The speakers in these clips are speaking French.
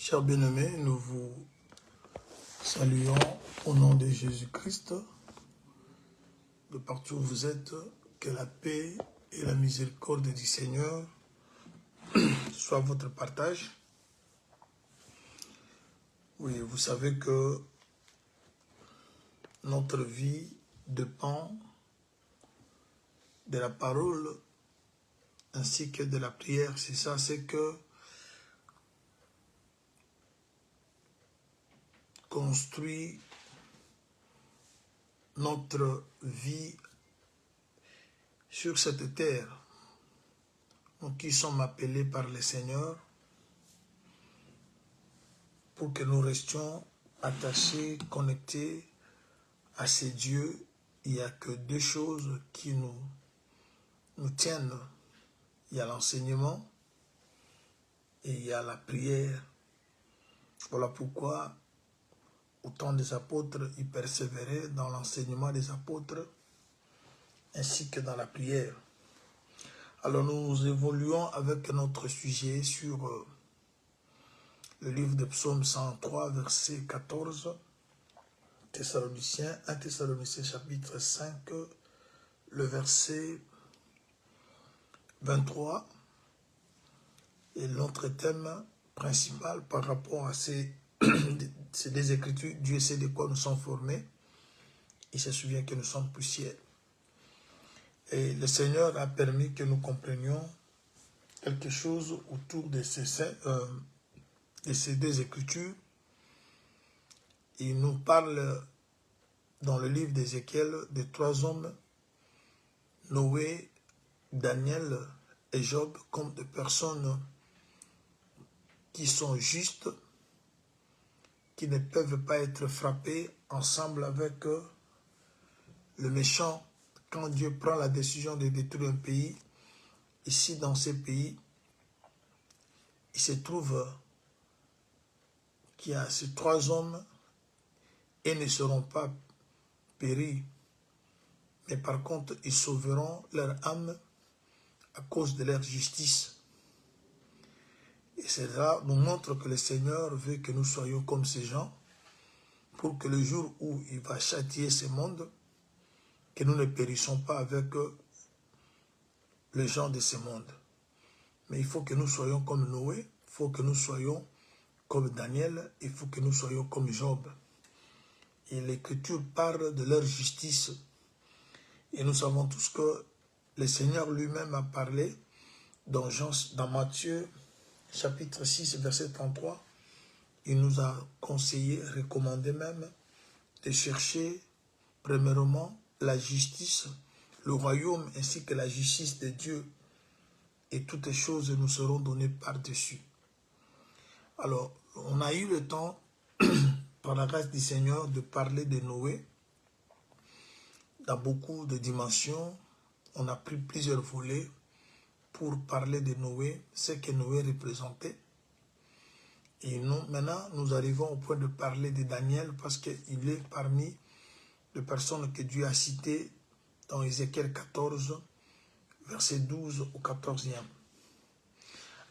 Chers bien-aimés, nous vous saluons au nom de Jésus-Christ. De partout où vous êtes, que la paix et la miséricorde du Seigneur soient votre partage. Oui, vous savez que notre vie dépend de la parole ainsi que de la prière. C'est ça, c'est que construit notre vie sur cette terre. Nous qui sommes appelés par le Seigneur pour que nous restions attachés, connectés à ces dieux. Il n'y a que deux choses qui nous tiennent. Il y a l'enseignement et il y a la prière. Voilà pourquoi, au temps des apôtres, ils persévéraient dans l'enseignement des apôtres ainsi que dans la prière. Alors nous évoluons avec notre sujet sur le livre de Psaume 103, verset 14, Thessaloniciens, 1 Thessaloniciens chapitre 5, le verset 23. Et notre thème principal par rapport à ces deux écritures, Dieu sait de quoi nous sommes formés. Il se souvient que nous sommes poussière. Et le Seigneur a permis que nous comprenions quelque chose autour de ces deux écritures. Il nous parle dans le livre d'Ézéchiel de trois hommes, Noé, Daniel et Job, comme des personnes qui sont justes, qui ne peuvent pas être frappées ensemble avec le méchant. Quand Dieu prend la décision de détruire un pays, ici dans ces pays, il se trouve qu'il y a ces trois hommes et ne seront pas péris, mais par contre, ils sauveront leur âme à cause de leur justice. Et cela nous montre que le Seigneur veut que nous soyons comme ces gens, pour que le jour où il va châtier ce monde, que nous ne périssons pas avec les gens de ce monde. Mais il faut que nous soyons comme Noé, il faut que nous soyons comme Daniel, il faut que nous soyons comme Job. Et l'Écriture parle de leur justice. Et nous savons tous que le Seigneur lui-même a parlé dans Matthieu chapitre 6, verset 33. Il nous a conseillé, recommandé même, de chercher premièrement la justice, le royaume ainsi que la justice de Dieu. Et toutes les choses nous seront données par-dessus. Alors, on a eu le temps, par la grâce du Seigneur, de parler de Noé dans beaucoup de dimensions. On a pris plusieurs volets pour parler de Noé, ce que Noé représentait. Et maintenant, nous arrivons au point de parler de Daniel parce qu'il est parmi les personnes que Dieu a citées dans Ézéchiel 14, verset 12 au 14e.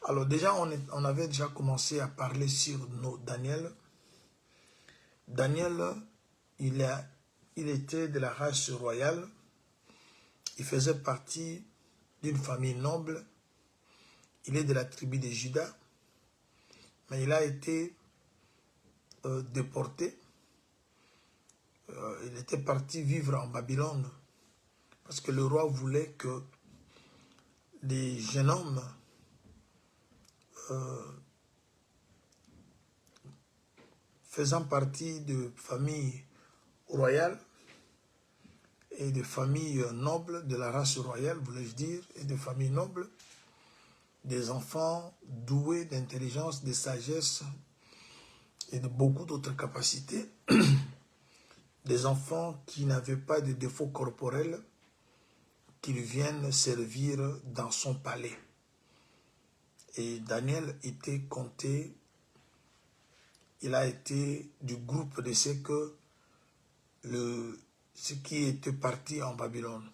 Alors déjà, on avait déjà commencé à parler sur Daniel. Daniel, il était de la race royale. Il faisait partie d'une famille noble. Il est de la tribu de Juda. Mais il a été déporté. Il était parti vivre en Babylone. Parce que le roi voulait que les jeunes hommes faisant partie de familles royales et de familles nobles, de la race royale, voulais-je dire, et de familles nobles, des enfants doués d'intelligence, de sagesse et de beaucoup d'autres capacités, des enfants qui n'avaient pas de défauts corporels, qu'ils viennent servir dans son palais. Et Daniel était compté, il a été du groupe de ceux qui étaient partis en Babylone.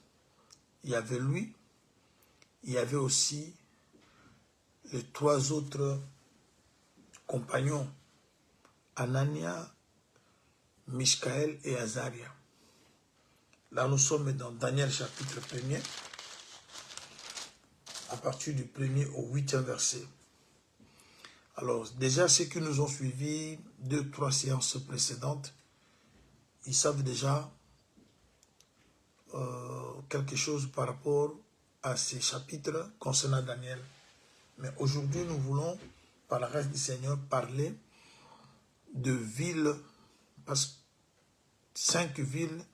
Il y avait lui, il y avait aussi les trois autres compagnons, Anania, Michaël et Azaria. Là, nous sommes dans Daniel chapitre 1er, à partir du 1er au 8e verset. Alors, déjà, ceux qui nous ont suivis 2-3 séances précédentes, ils savent déjà quelque chose par rapport à ces chapitres concernant Daniel. Mais aujourd'hui, nous voulons, par la grâce du Seigneur, parler de villes, parce que 5 villes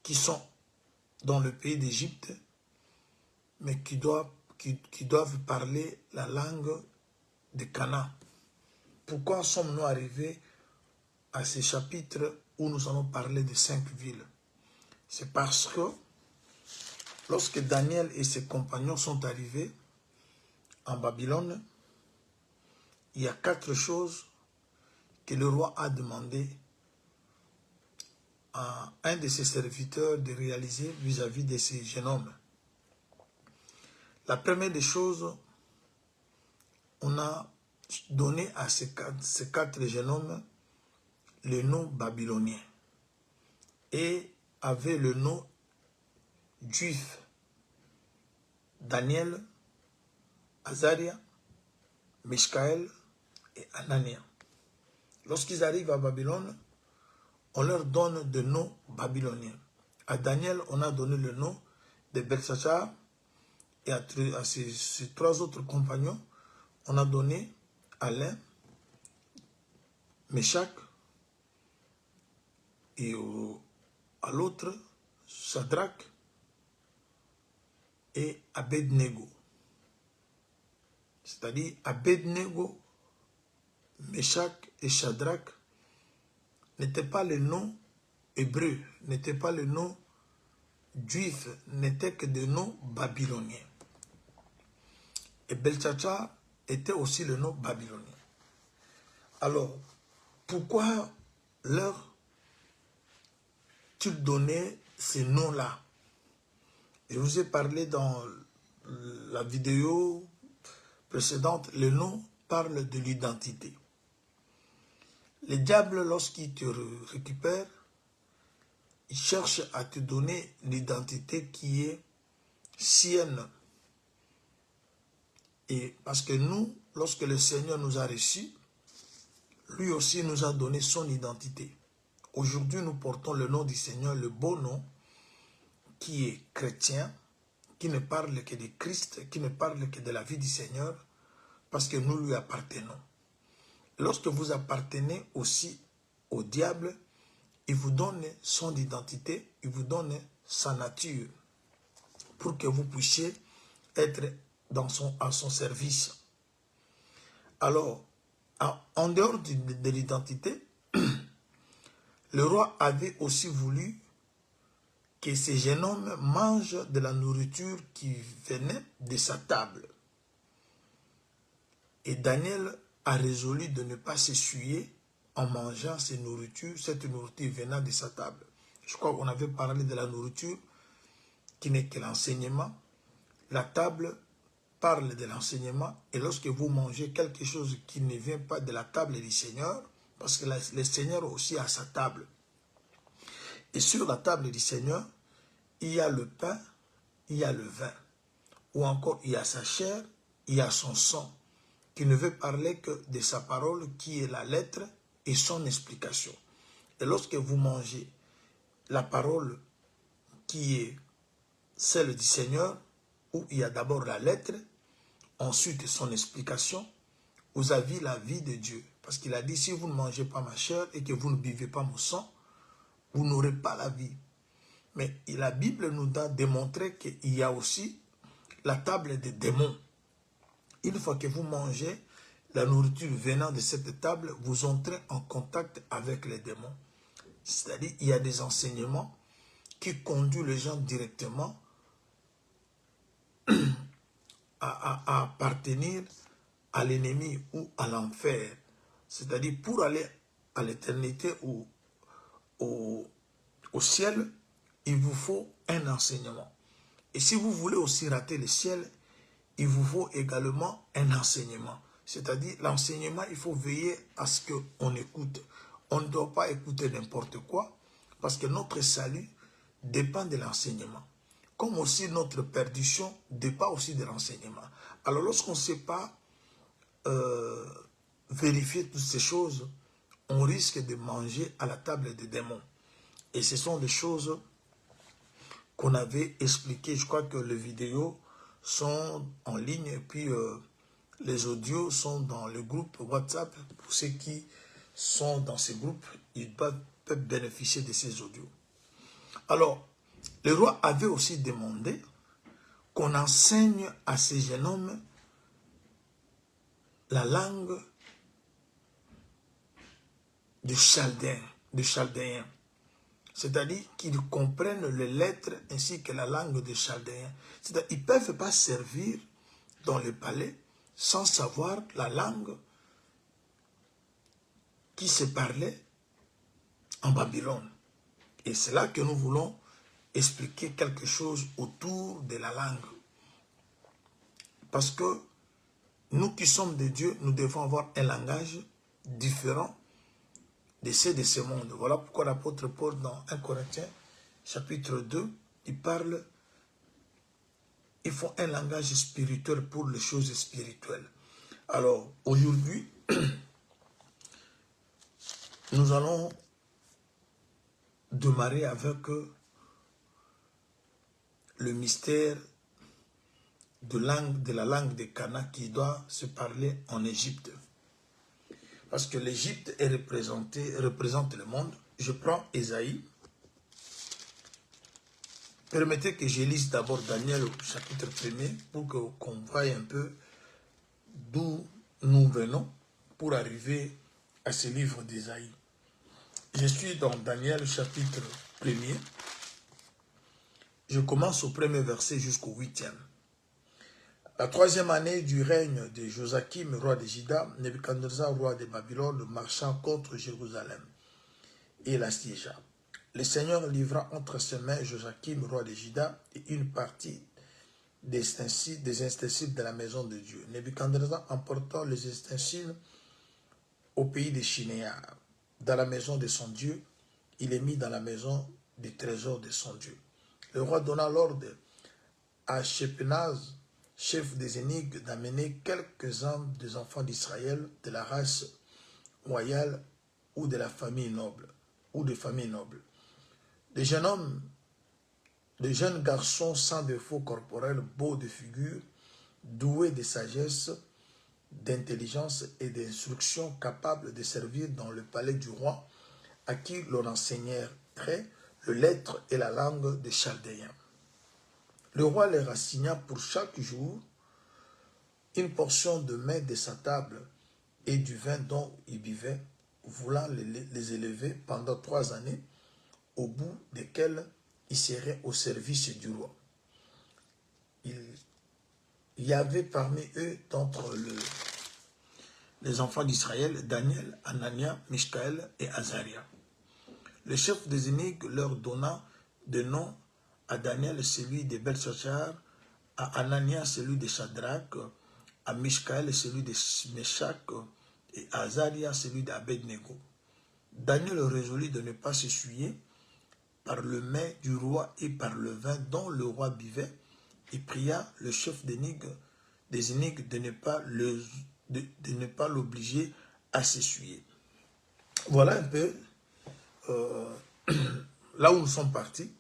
qui sont dans le pays d'Égypte, mais qui doivent parler la langue de Canaan. Pourquoi sommes-nous arrivés à ces chapitres où nous allons parler de 5 villes? C'est parce que lorsque Daniel et ses compagnons sont arrivés en Babylone, il y a 4 choses que le roi a demandé à un de ses serviteurs de réaliser vis-à-vis de ces jeunes hommes. La première des choses, on a donné à ces 4 jeunes hommes le nom babylonien et avait le nom juif: Daniel, Azaria, Michaël et Anania. Lorsqu'ils arrivent à Babylone, on leur donne des noms babyloniens. À Daniel, on a donné le nom de Belteshazzar, et à ces 3 autres compagnons, on a donné à l'un Meshach et à l'autre Shadrach et Abednego. C'est-à-dire Abednego, Meshach et Shadrach n'étaient pas les noms hébreux, n'étaient pas les noms juifs, n'étaient que des noms babyloniens. Et Belteshazzar était aussi le nom babylonien. Alors, pourquoi leur-t-il donné ces noms-là? Je vous ai parlé dans la vidéo précédente, le nom parle de l'identité. Le diable, lorsqu'il te récupère, il cherche à te donner l'identité qui est sienne. Et parce que nous, lorsque le Seigneur nous a reçus, lui aussi nous a donné son identité. Aujourd'hui, nous portons le nom du Seigneur, le beau nom, qui est chrétien, qui ne parle que de Christ, qui ne parle que de la vie du Seigneur, parce que nous lui appartenons. Lorsque vous appartenez aussi au diable, il vous donne son identité, il vous donne sa nature, pour que vous puissiez être à son service. Alors, en dehors de l'identité, le roi avait aussi voulu que ces jeunes hommes mangent de la nourriture qui venait de sa table. Et Daniel a résolu de ne pas s'essuyer en mangeant cette nourriture venant de sa table. Je crois qu'on avait parlé de la nourriture qui n'est que l'enseignement. La table parle de l'enseignement, et lorsque vous mangez quelque chose qui ne vient pas de la table du Seigneur, parce que le Seigneur aussi a sa table. Et sur la table du Seigneur, il y a le pain, il y a le vin, ou encore il y a sa chair, il y a son sang, qui ne veut parler que de sa parole, qui est la lettre et son explication. Et lorsque vous mangez la parole qui est celle du Seigneur, où il y a d'abord la lettre, ensuite son explication, vous avez la vie de Dieu. Parce qu'il a dit, si vous ne mangez pas ma chair et que vous ne buvez pas mon sang, vous n'aurez pas la vie. Mais la Bible nous a démontré qu'il y a aussi la table des démons. Une fois que vous mangez la nourriture venant de cette table, vous entrez en contact avec les démons. C'est-à-dire qu'il y a des enseignements qui conduisent les gens directement à appartenir à l'ennemi ou à l'enfer. C'est-à-dire pour aller à l'éternité ou au ciel, il vous faut un enseignement. Et si vous voulez aussi rater le ciel, il vous faut également un enseignement. C'est-à-dire, l'enseignement, il faut veiller à ce qu'on écoute. On ne doit pas écouter n'importe quoi, parce que notre salut dépend de l'enseignement. Comme aussi notre perdition dépend aussi de l'enseignement. Alors, lorsqu'on ne sait pas vérifier toutes ces choses, on risque de manger à la table des démons. Et ce sont des choses qu'on avait expliquées. Je crois que les vidéos sont en ligne et puis les audios sont dans le groupe WhatsApp. Pour ceux qui sont dans ces groupes, ils peuvent bénéficier de ces audios. Alors, le roi avait aussi demandé qu'on enseigne à ces jeunes hommes la langue de Chaldéens. C'est-à-dire qu'ils comprennent les lettres ainsi que la langue des Chaldéens. C'est-à-dire qu'ils ne peuvent pas servir dans le palais sans savoir la langue qui se parlait en Babylone. Et c'est là que nous voulons expliquer quelque chose autour de la langue. Parce que nous qui sommes de Dieu, nous devons avoir un langage différent de ceux de ce monde. Voilà pourquoi l'apôtre Paul, dans 1 Corinthiens, chapitre 2, il parle, il faut un langage spirituel pour les choses spirituelles. Alors, aujourd'hui, nous allons démarrer avec le mystère de la langue de Cana qui doit se parler en Égypte. Parce que l'Égypte représente le monde. Je prends Ésaïe. Permettez que je lise d'abord Daniel au chapitre 1er pour qu'on voie un peu d'où nous venons pour arriver à ce livre d'Ésaïe. Je suis dans Daniel chapitre 1er. Je commence au premier verset jusqu'au 8e. La 3e année du règne de Joachim, roi de Juda, Nebuchadnezzar, roi de Babylone, marchant contre Jérusalem et l'assiégea. Le Seigneur livra entre ses mains Joachim, roi de Juda, et une partie des ustensiles de la maison de Dieu. Nebuchadnezzar emporta les ustensiles au pays de Shinéar. Dans la maison de son Dieu, il les mit dans la maison du trésor de son Dieu. Le roi donna l'ordre à Shepnaz, chef des énigmes, d'amener quelques-uns des enfants d'Israël de la race royale ou de la famille noble, Des jeunes hommes, des jeunes garçons sans défaut corporel, beaux de figure, doués de sagesse, d'intelligence et d'instruction, capables de servir dans le palais du roi, à qui l'on enseignerait le lettre et la langue des Chaldéens. Le roi leur assigna pour chaque jour une portion de mets de sa table et du vin dont ils buvaient, voulant les élever pendant 3 années, au bout desquelles ils seraient au service du roi. Il y avait parmi eux, d'entre les enfants d'Israël, Daniel, Anania, Mishkaël et Azaria. Le chef des énigmes leur donna de nom: à Daniel celui de Belshachar, à Anania celui de Shadrach, à Mishkaël celui de Meshach, et à Azaria celui d'Abednego. Daniel résolut de ne pas s'essuyer par le mets du roi et par le vin dont le roi buvait, et pria le chef des énigmes de ne pas l'obliger à s'essuyer. Voilà un peu là où nous sommes partis,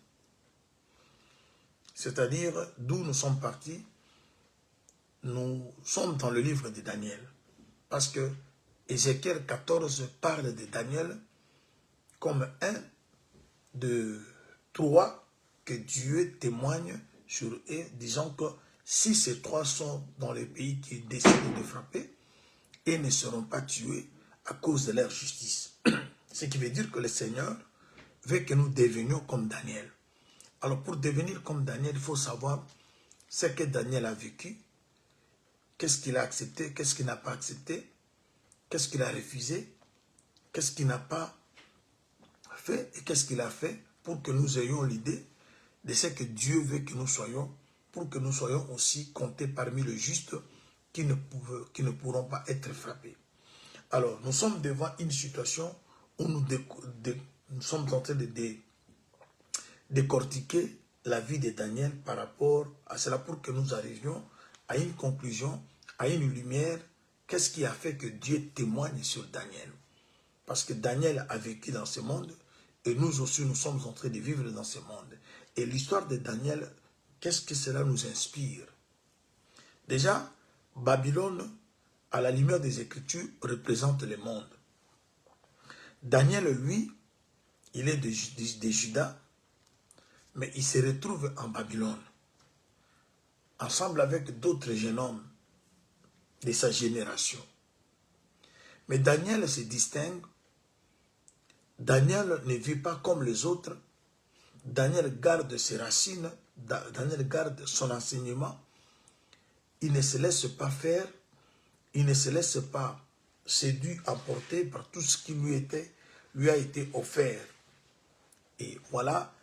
c'est-à-dire d'où nous sommes partis. Nous sommes dans le livre de Daniel, parce que Ézéchiel 14 parle de Daniel comme un de 3 que Dieu témoigne sur eux, disant que si ces 3 sont dans les pays qui décident de frapper, ils ne seront pas tués à cause de leur justice. Ce qui veut dire que le Seigneur veut que nous devenions comme Daniel. Alors pour devenir comme Daniel, il faut savoir ce que Daniel a vécu, qu'est-ce qu'il a accepté, qu'est-ce qu'il n'a pas accepté, qu'est-ce qu'il a refusé, qu'est-ce qu'il n'a pas fait et qu'est-ce qu'il a fait, pour que nous ayons l'idée de ce que Dieu veut que nous soyons, pour que nous soyons aussi comptés parmi les justes qui ne pourront pas être frappés. Alors, nous sommes devant une situation où nous sommes en train de décortiquer la vie de Daniel par rapport à cela pour que nous arrivions à une conclusion, à une lumière. Qu'est-ce qui a fait que Dieu témoigne sur Daniel? Parce que Daniel a vécu dans ce monde et nous aussi nous sommes en train de vivre dans ce monde. Et l'histoire de Daniel, qu'est-ce que cela nous inspire? Déjà, Babylone, à la lumière des Écritures, représente le monde. Daniel, lui, il est de Juda, mais il se retrouve en Babylone, ensemble avec d'autres jeunes hommes de sa génération. Mais Daniel se distingue. Daniel ne vit pas comme les autres. Daniel garde ses racines, Daniel garde son enseignement. Il ne se laisse pas faire, il ne se laisse pas séduire, emporter par tout ce qui lui a été offert. Et voilà,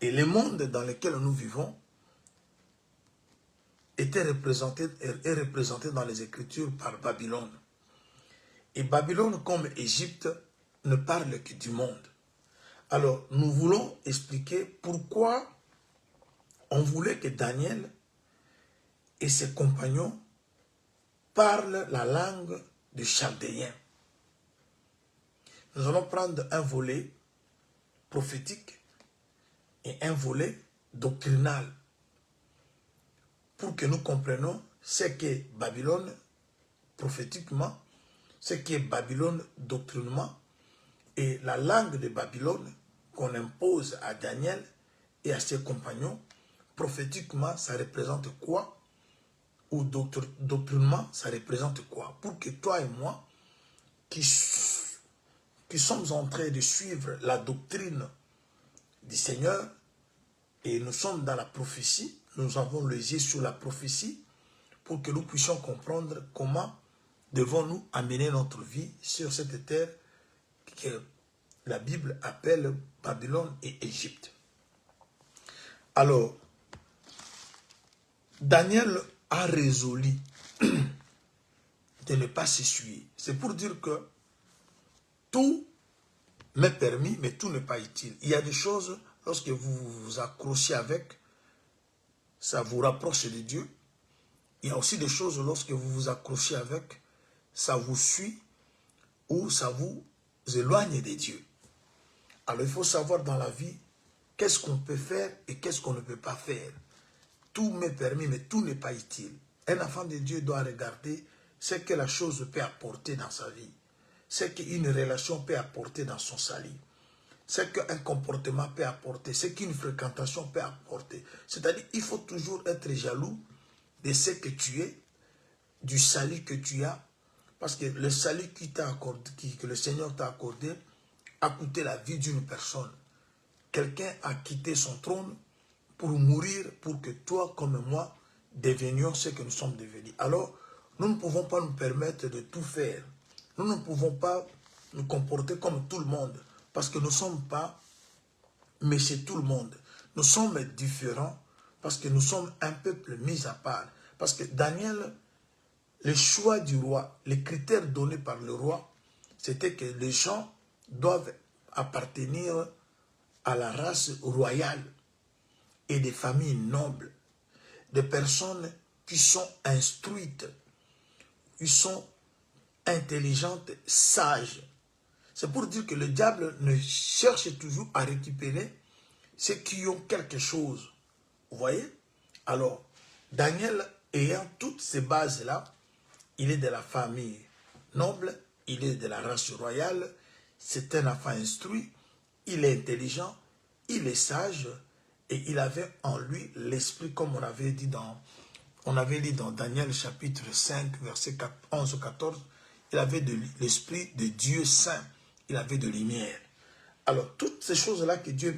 et le monde dans lequel nous vivons est représenté dans les Écritures par Babylone. Et Babylone, comme Égypte, ne parle que du monde. Alors, nous voulons expliquer pourquoi on voulait que Daniel et ses compagnons parlent la langue du chaldéen. Nous allons prendre un volet prophétique et un volet doctrinal pour que nous comprenions ce qu'est Babylone prophétiquement, ce qu'est Babylone doctrinement et la langue de Babylone qu'on impose à Daniel et à ses compagnons. Prophétiquement, ça représente quoi? Ou doctrinement, ça représente quoi? Pour que toi et moi, qui sommes en train de suivre la doctrine du Seigneur, et nous sommes dans la prophétie, nous avons les yeux sur la prophétie, pour que nous puissions comprendre comment devons-nous amener notre vie sur cette terre que la Bible appelle Babylone et Égypte. Alors, Daniel a résolu de ne pas s'essuyer. C'est pour dire que tout m'est permis, mais tout n'est pas utile. Il y a des choses, lorsque vous vous accrochez avec, ça vous rapproche de Dieu. Il y a aussi des choses, lorsque vous vous accrochez avec, ça vous suit ou ça vous éloigne de Dieu. Alors il faut savoir dans la vie, qu'est-ce qu'on peut faire et qu'est-ce qu'on ne peut pas faire. Tout m'est permis, mais tout n'est pas utile. Un enfant de Dieu doit regarder ce que la chose peut apporter dans sa vie, ce qu'une relation peut apporter dans son salut, ce qu'un comportement peut apporter, ce qu'une fréquentation peut apporter. C'est-à-dire qu'il faut toujours être jaloux de ce que tu es, du salut que tu as, parce que le salut que le Seigneur t'a accordé a coûté la vie d'une personne. Quelqu'un a quitté son trône pour mourir, pour que toi comme moi devenions ce que nous sommes devenus. Alors, nous ne pouvons pas nous permettre de tout faire. Nous ne pouvons pas nous comporter comme tout le monde, parce que nous ne sommes pas, mais c'est tout le monde. Nous sommes différents, parce que nous sommes un peuple mis à part. Parce que Daniel, le choix du roi, les critères donnés par le roi, c'était que les gens doivent appartenir à la race royale et des familles nobles, des personnes qui sont instruites, qui sont intelligentes, sages. C'est pour dire que le diable ne cherche toujours à récupérer ceux qui ont quelque chose. Vous voyez? Alors, Daniel, ayant toutes ces bases-là, il est de la famille noble, il est de la race royale, c'est un enfant instruit, il est intelligent, il est sage, et il avait en lui l'esprit, comme on avait dit dans Daniel chapitre 5, verset 11-14, il avait l'esprit de Dieu saint, il avait de lumière. Alors, toutes ces choses-là que Dieu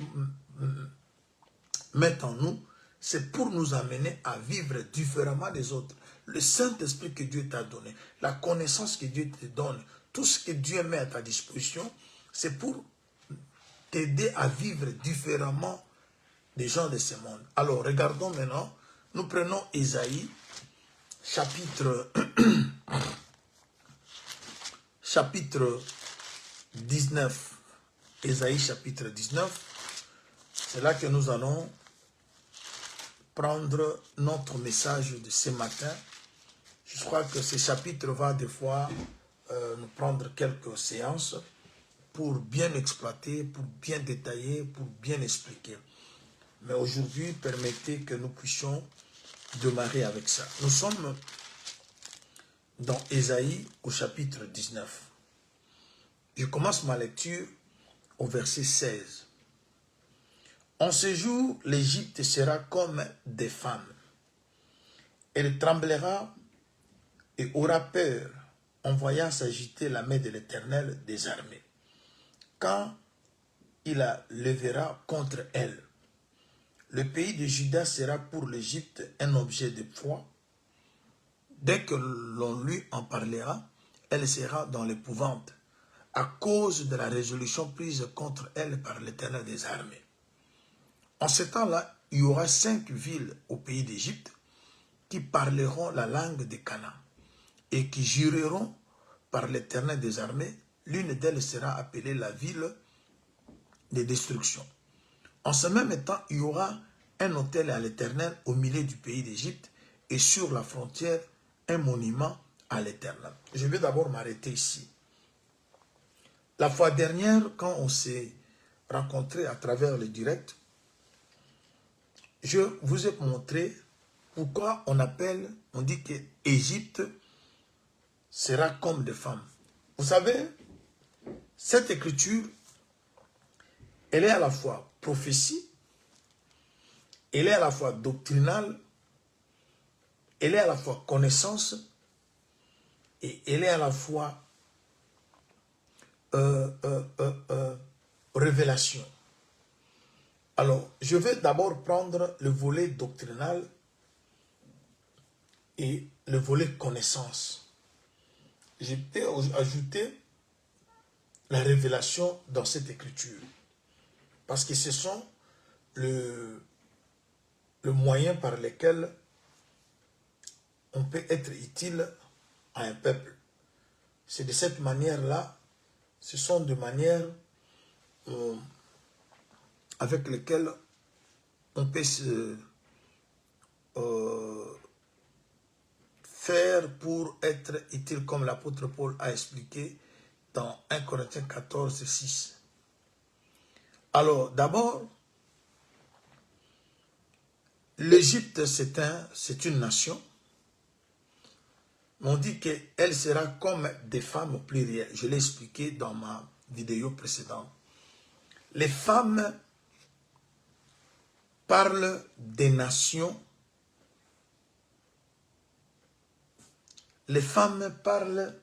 met en nous, c'est pour nous amener à vivre différemment des autres. Le Saint-Esprit que Dieu t'a donné, la connaissance que Dieu te donne, tout ce que Dieu met à ta disposition, c'est pour t'aider à vivre différemment des gens de ce monde. Alors, regardons maintenant, nous prenons Ésaïe, chapitre 19, Ésaïe chapitre 19, c'est là que nous allons prendre notre message de ce matin. Je crois que ce chapitre va des fois nous prendre quelques séances pour bien exploiter, pour bien détailler, pour bien expliquer. Mais aujourd'hui, permettez que nous puissions démarrer avec ça. Nous sommes dans Ésaïe au chapitre 19. Je commence ma lecture au verset 16. En ce jour, l'Égypte sera comme des femmes. Elle tremblera et aura peur en voyant s'agiter la main de l'Éternel des armées, quand il la lèvera contre elle. Le pays de Juda sera pour l'Égypte un objet de foi. Dès que l'on lui en parlera, elle sera dans l'épouvante, à cause de la résolution prise contre elle par l'Éternel des armées. En ce temps-là, il y aura 5 villes au pays d'Égypte qui parleront la langue des Canaan et qui jureront par l'Éternel des armées. L'une d'elles sera appelée la ville de destruction. En ce même temps, il y aura un autel à l'Éternel au milieu du pays d'Égypte et sur la frontière, un monument à l'Éternel. Je vais d'abord m'arrêter ici. La fois dernière, quand on s'est rencontrés à travers le direct, je vous ai montré pourquoi on dit que l'Égypte sera comme des femmes. Vous savez, cette écriture, elle est à la fois prophétie, elle est à la fois doctrinale, elle est à la fois connaissance, et elle est à la fois révélation. Alors, je vais d'abord prendre le volet doctrinal et le volet connaissance. Je vais ajouter la révélation dans cette écriture. Parce que ce sont le moyen par lequel on peut être utile à un peuple. C'est de cette manière-là, ce sont des manières avec lesquelles on peut se faire pour être utile, comme l'apôtre Paul a expliqué dans 1 Corinthiens 14, 6. Alors, d'abord, l'Égypte, c'est une nation. On dit qu'elle sera comme des femmes au pluriel. Je l'ai expliqué dans ma vidéo précédente. Les femmes parlent des nations. Les femmes parlent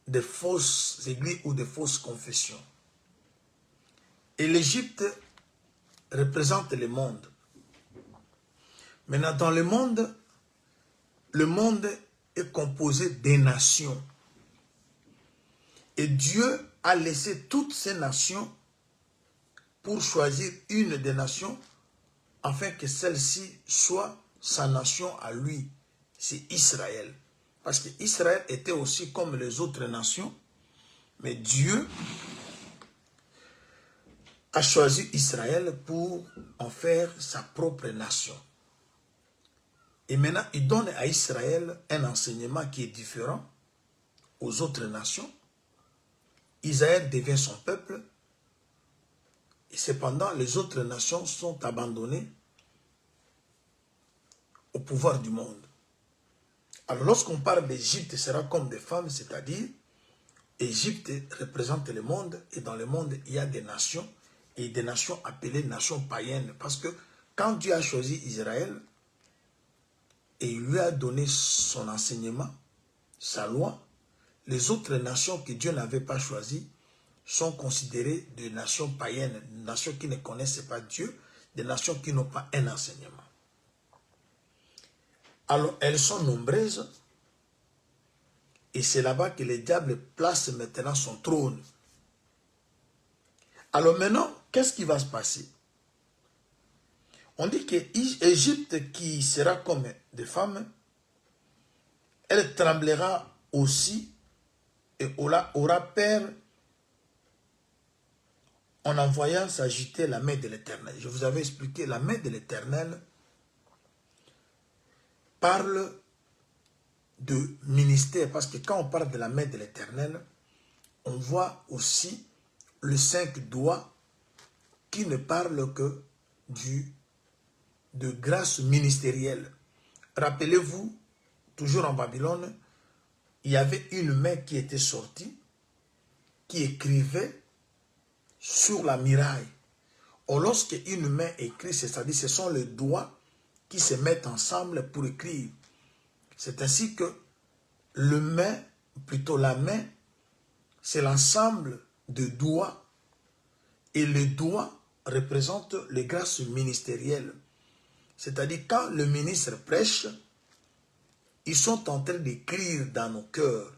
des fausses églises ou des fausses confessions. Et l'Égypte représente le monde. Maintenant, dans le monde est composé des nations. Et Dieu a laissé toutes ces nations pour choisir une des nations afin que celle-ci soit sa nation à lui. C'est Israël. Parce qu'Israël était aussi comme les autres nations, mais Dieu a choisi Israël pour en faire sa propre nation. Et maintenant, il donne à Israël un enseignement qui est différent aux autres nations. Israël devient son peuple. Et cependant, les autres nations sont abandonnées au pouvoir du monde. Alors, lorsqu'on parle d'Égypte, ce sera comme des femmes, c'est-à-dire, Égypte représente le monde, et dans le monde, il y a des nations, et des nations appelées nations païennes. Parce que quand Dieu a choisi Israël, et il lui a donné son enseignement, sa loi, les autres nations que Dieu n'avait pas choisies sont considérées des nations païennes, des nations qui ne connaissent pas Dieu, des nations qui n'ont pas un enseignement. Alors, elles sont nombreuses, et c'est là-bas que le diable place maintenant son trône. Alors maintenant, qu'est-ce qui va se passer? On dit que Égypte qui sera comme des femmes, elle tremblera aussi et aura peur en envoyant s'agiter la main de l'Éternel. Je vous avais expliqué, la main de l'Éternel parle de ministère, parce que quand on parle de la main de l'Éternel, on voit aussi le 5 doigts qui ne parle que de grâce ministérielle. Rappelez-vous, toujours en Babylone, il y avait une main qui était sortie, qui écrivait sur la muraille. Or, lorsque une main écrit, c'est-à-dire ce sont les doigts qui se mettent ensemble pour écrire. C'est ainsi que la main, c'est l'ensemble de doigts, et les doigts représentent les grâces ministérielles. C'est-à-dire quand le ministre prêche, ils sont en train d'écrire dans nos cœurs,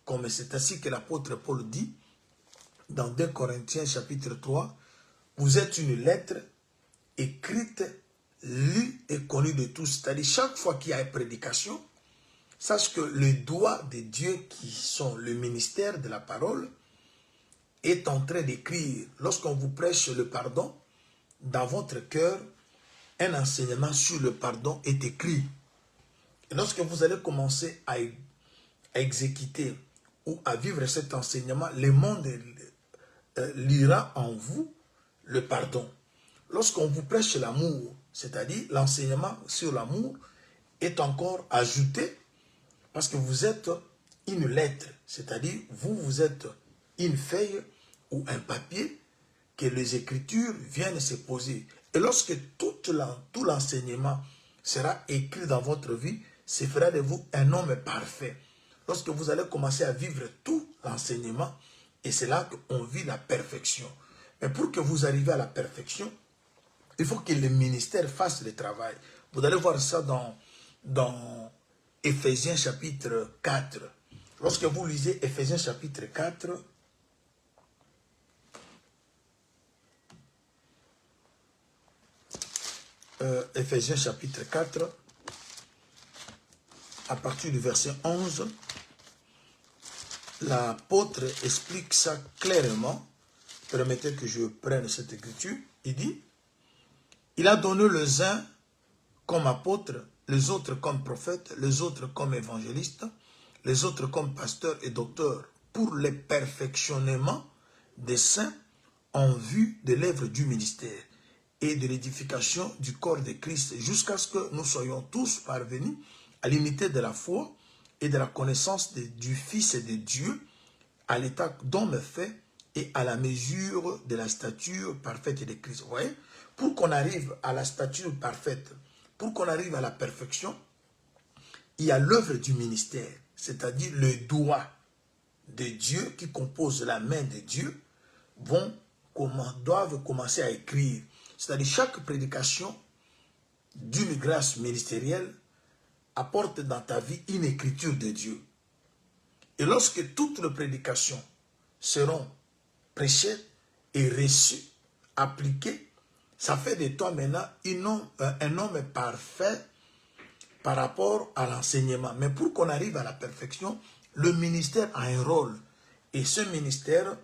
comme c'est ainsi que l'apôtre Paul dit dans 2 Corinthiens chapitre 3, vous êtes une lettre écrite, lue et connue de tous. C'est-à-dire chaque fois qu'il y a une prédication, sache que les doigts de Dieu qui sont le ministère de la parole est en train d'écrire. Lorsqu'on vous prêche le pardon, dans votre cœur, un enseignement sur le pardon est écrit. Et lorsque vous allez commencer à exécuter ou à vivre cet enseignement, le monde lira en vous le pardon. Lorsqu'on vous prêche l'amour, c'est-à-dire l'enseignement sur l'amour, est encore ajouté parce que vous êtes une lettre, c'est-à-dire vous êtes une feuille ou un papier que les Écritures viennent se poser. Et lorsque tout l'enseignement sera écrit dans votre vie, ce fera de vous un homme parfait. Lorsque vous allez commencer à vivre tout l'enseignement, et c'est là qu'on vit la perfection. Mais pour que vous arriviez à la perfection, il faut que le ministère fasse le travail. Vous allez voir ça dans Éphésiens chapitre 4. Lorsque vous lisez Éphésiens chapitre 4, Éphésiens chapitre 4, à partir du verset 11, l'apôtre explique ça clairement. Permettez que je prenne cette écriture. Il dit, il a donné les uns comme apôtres, les autres comme prophètes, les autres comme évangélistes, les autres comme pasteurs et docteurs, pour le perfectionnement des saints en vue de l'œuvre du ministère et de l'édification du corps de Christ, jusqu'à ce que nous soyons tous parvenus à l'unité de la foi et de la connaissance du Fils de Dieu, à l'état d'homme fait et à la mesure de la stature parfaite de Christ. Vous voyez, pour qu'on arrive à la stature parfaite, pour qu'on arrive à la perfection, il y a l'œuvre du ministère, c'est-à-dire le doigt de Dieu qui compose la main de Dieu, doivent commencer à écrire. C'est-à-dire chaque prédication d'une grâce ministérielle apporte dans ta vie une écriture de Dieu. Et lorsque toutes les prédications seront prêchées et reçues, appliquées, ça fait de toi maintenant un homme parfait par rapport à l'enseignement. Mais pour qu'on arrive à la perfection, le ministère a un rôle. Et ce ministère,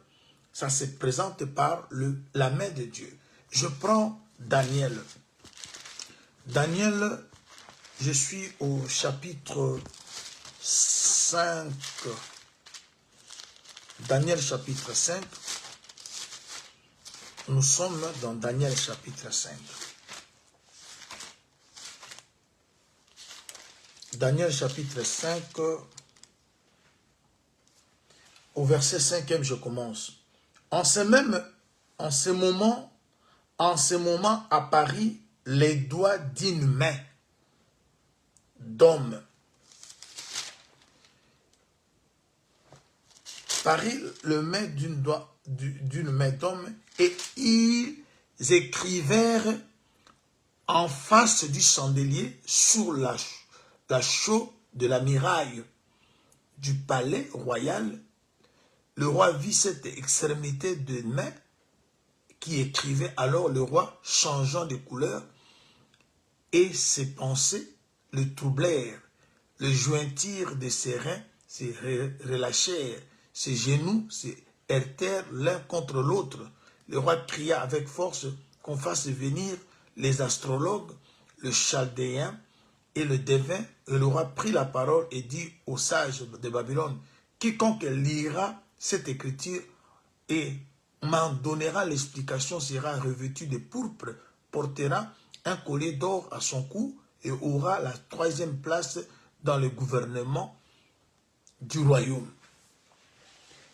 ça se présente par la main de Dieu. Je prends Daniel. Daniel, je suis au chapitre 5. Daniel chapitre 5. Nous sommes dans Daniel chapitre 5. Daniel chapitre 5, au verset 5e, je commence. En ce moment apparut les doigts d'une main d'homme. Parut le main d'une main d'homme et ils écrivèrent en face du chandelier sur la chaux de la muraille du palais royal. Le roi vit cette extrémité de main qui écrivait. Alors le roi, changeant de couleur, et ses pensées le troublèrent. Le jointir de ses reins se relâchèrent. Ses genoux se heurtèrent l'un contre l'autre. Le roi cria avec force qu'on fasse venir les astrologues, le chaldéen et le devin. Et le roi prit la parole et dit aux sages de Babylone, quiconque lira cette écriture et m'en donnera l'explication sera revêtu de pourpre, portera un collier d'or à son cou et aura la 3e place dans le gouvernement du royaume.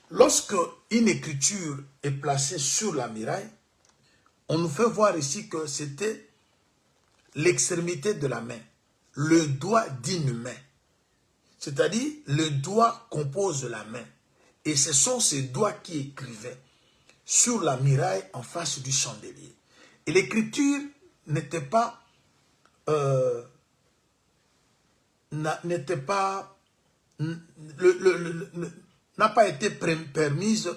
Lorsque une écriture est placée sur la muraille, on nous fait voir ici que c'était l'extrémité de la main, le doigt d'une main. C'est-à-dire, le doigt compose la main. Et ce sont ces doigts qui écrivaient sur la muraille en face du chandelier. Et l'écriture n'était pas n'a pas été permise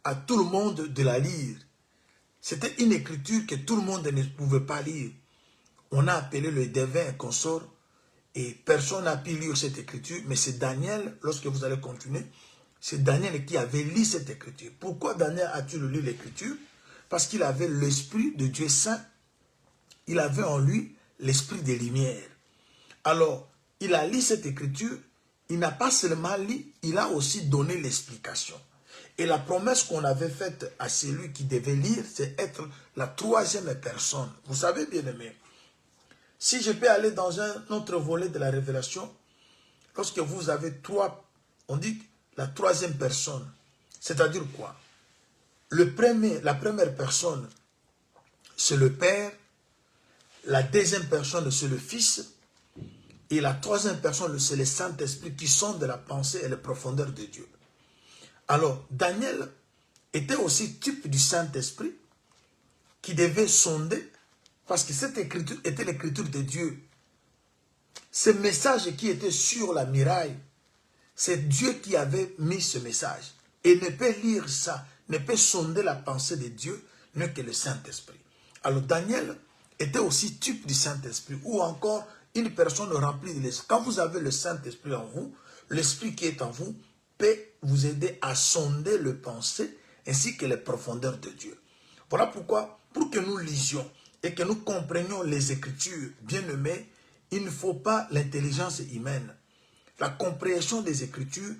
à tout le monde de la lire. C'était une écriture que tout le monde ne pouvait pas lire. On a appelé le devin consort et personne n'a pu lire cette écriture, mais c'est Daniel, lorsque vous allez continuer, c'est Daniel qui avait lu cette écriture. Pourquoi Daniel a-t-il lu l'écriture? Parce qu'il avait l'esprit de Dieu saint, il avait en lui l'esprit des lumières. Alors, il a lu cette écriture, il n'a pas seulement lu, il a aussi donné l'explication. Et la promesse qu'on avait faite à celui qui devait lire, c'est être la 3e personne. Vous savez, bien aimé, si je peux aller dans un autre volet de la révélation, lorsque vous avez 3, on dit la 3e personne, c'est-à-dire quoi? La première personne, c'est le Père, la 2e personne, c'est le Fils, et la 3e personne, c'est le Saint-Esprit qui sont de la pensée et la profondeur de Dieu. Alors, Daniel était aussi type du Saint-Esprit qui devait sonder, parce que cette écriture était l'écriture de Dieu. Ce message qui était sur la muraille, c'est Dieu qui avait mis ce message. Et ne peut lire ça, ne peut sonder la pensée de Dieu, ne que le Saint-Esprit. Alors Daniel était aussi type du Saint-Esprit, ou encore une personne remplie de l'Esprit. Quand vous avez le Saint-Esprit en vous, l'Esprit qui est en vous peut vous aider à sonder le pensée ainsi que les profondeurs de Dieu. Voilà pourquoi, pour que nous lisions et que nous comprenions les Écritures, bien-aimés, il ne faut pas l'intelligence humaine. La compréhension des Écritures,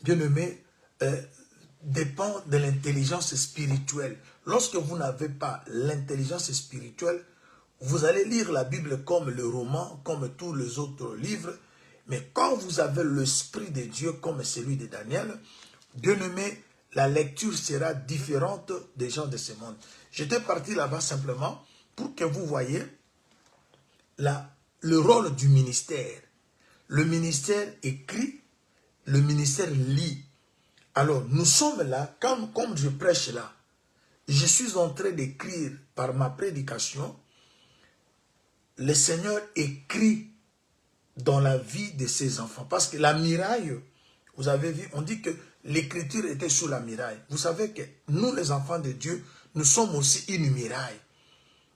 bien-aimés, dépend de l'intelligence spirituelle. Lorsque vous n'avez pas l'intelligence spirituelle, vous allez lire la Bible comme le roman, comme tous les autres livres, mais quand vous avez l'Esprit de Dieu comme celui de Daniel, bien-aimé, la lecture sera différente des gens de ce monde. J'étais parti là-bas simplement pour que vous voyez le rôle du ministère. Le ministère écrit, le ministère lit. Alors, nous sommes là, comme je prêche là, je suis en train d'écrire par ma prédication, le Seigneur écrit dans la vie de ses enfants. Parce que la muraille, vous avez vu, on dit que l'écriture était sur la muraille. Vous savez que nous, les enfants de Dieu, nous sommes aussi une muraille.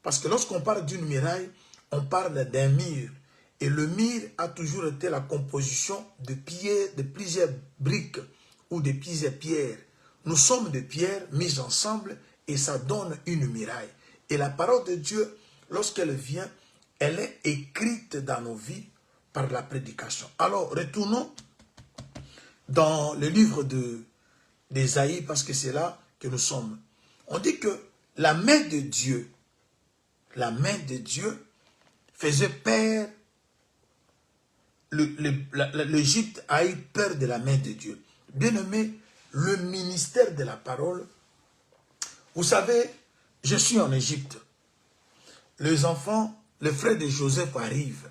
Parce que lorsqu'on parle d'une muraille, on parle d'un mur. Et le mur a toujours été la composition de plusieurs briques ou de plusieurs pierres. Nous sommes des pierres mises ensemble et ça donne une muraille. Et la parole de Dieu, lorsqu'elle vient, elle est écrite dans nos vies par la prédication. Alors, retournons dans le livre d'Ésaïe, parce que c'est là que nous sommes. On dit que la main de Dieu faisait peur. L'Égypte a eu peur de la main de Dieu. Bien aimé, le ministère de la parole, vous savez, je suis en Égypte. Les enfants, les frères de Joseph arrivent.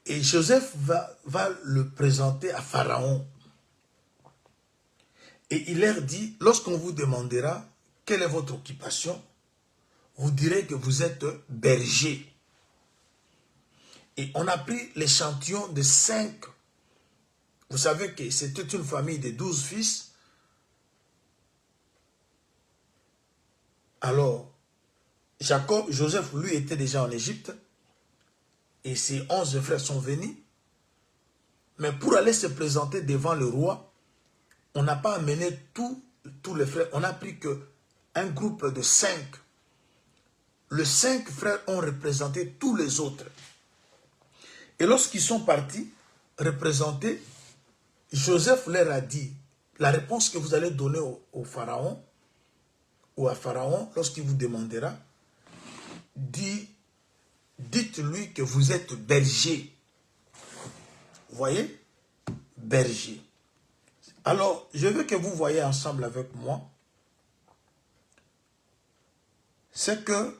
Et Joseph va le présenter à Pharaon. Et il leur dit, lorsqu'on vous demandera quelle est votre occupation, vous direz que vous êtes berger. Et on a pris l'échantillon de 5. Vous savez que c'était une famille de 12 fils. Alors, Joseph, lui, était déjà en Égypte. Et ses 11 frères sont venus. Mais pour aller se présenter devant le roi, on n'a pas amené tous les frères. On n'a pris qu'un groupe de 5. Les 5 frères ont représenté tous les autres. Et lorsqu'ils sont partis représenter, Joseph leur a dit, la réponse que vous allez donner au pharaon, ou à Pharaon, lorsqu'il vous demandera, dites-lui que vous êtes berger. Vous voyez? Berger. Alors, je veux que vous voyez ensemble avec moi, c'est que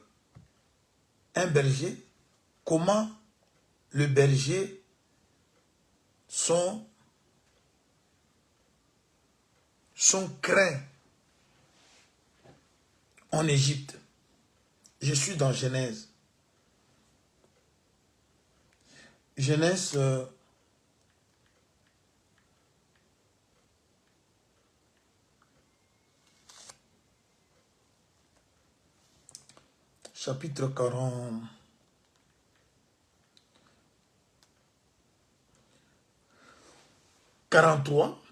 un berger, comment le berger sont craints en Égypte. Je suis dans Genèse. Genèse chapitre 43.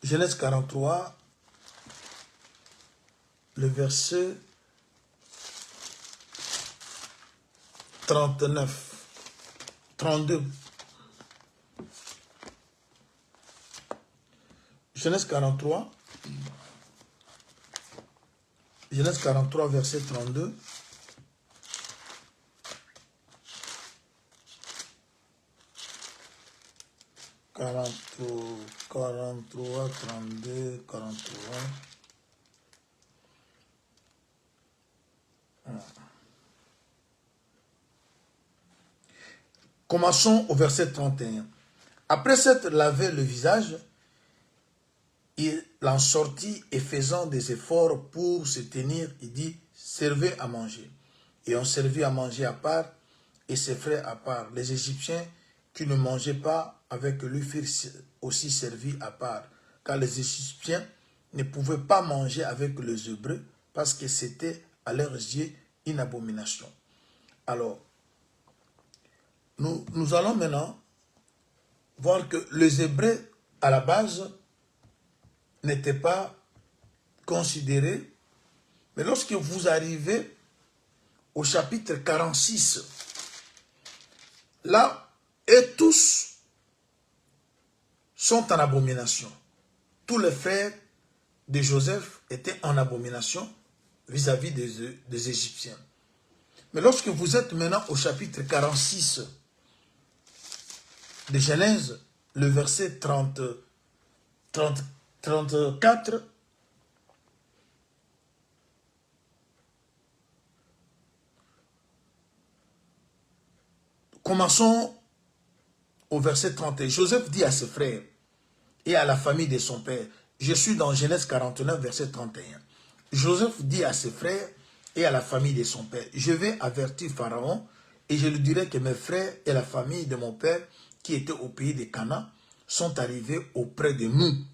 Genèse 43, le verset 39, 32. Genèse 43, verset 32. Quarante-trois, 32, 43. Commençons au verset 31. Après s'être lavé le visage, il en sortit et faisant des efforts pour se tenir, il dit, servez à manger. Et on servit à manger à part et ses frères à part. Les Égyptiens qui ne mangeaient pas avec lui furent aussi servis à part, car les Égyptiens ne pouvaient pas manger avec les Hébreux parce que c'était à leurs yeux une abomination. Alors, nous allons maintenant voir que les Hébreux, à la base, n'étaient pas considérés. Mais lorsque vous arrivez au chapitre 46, là, et tous sont en abomination. Tous les frères de Joseph étaient en abomination vis-à-vis des Égyptiens. Mais lorsque vous êtes maintenant au chapitre 46 de Genèse, le verset 34, commençons au verset 31. Joseph dit à ses frères et à la famille de son père, je suis dans Genèse 49, verset 31. Joseph dit à ses frères et à la famille de son père, je vais avertir Pharaon et je lui dirai que mes frères et la famille de mon père qui étaient au pays de Canaan sont arrivés auprès de nous.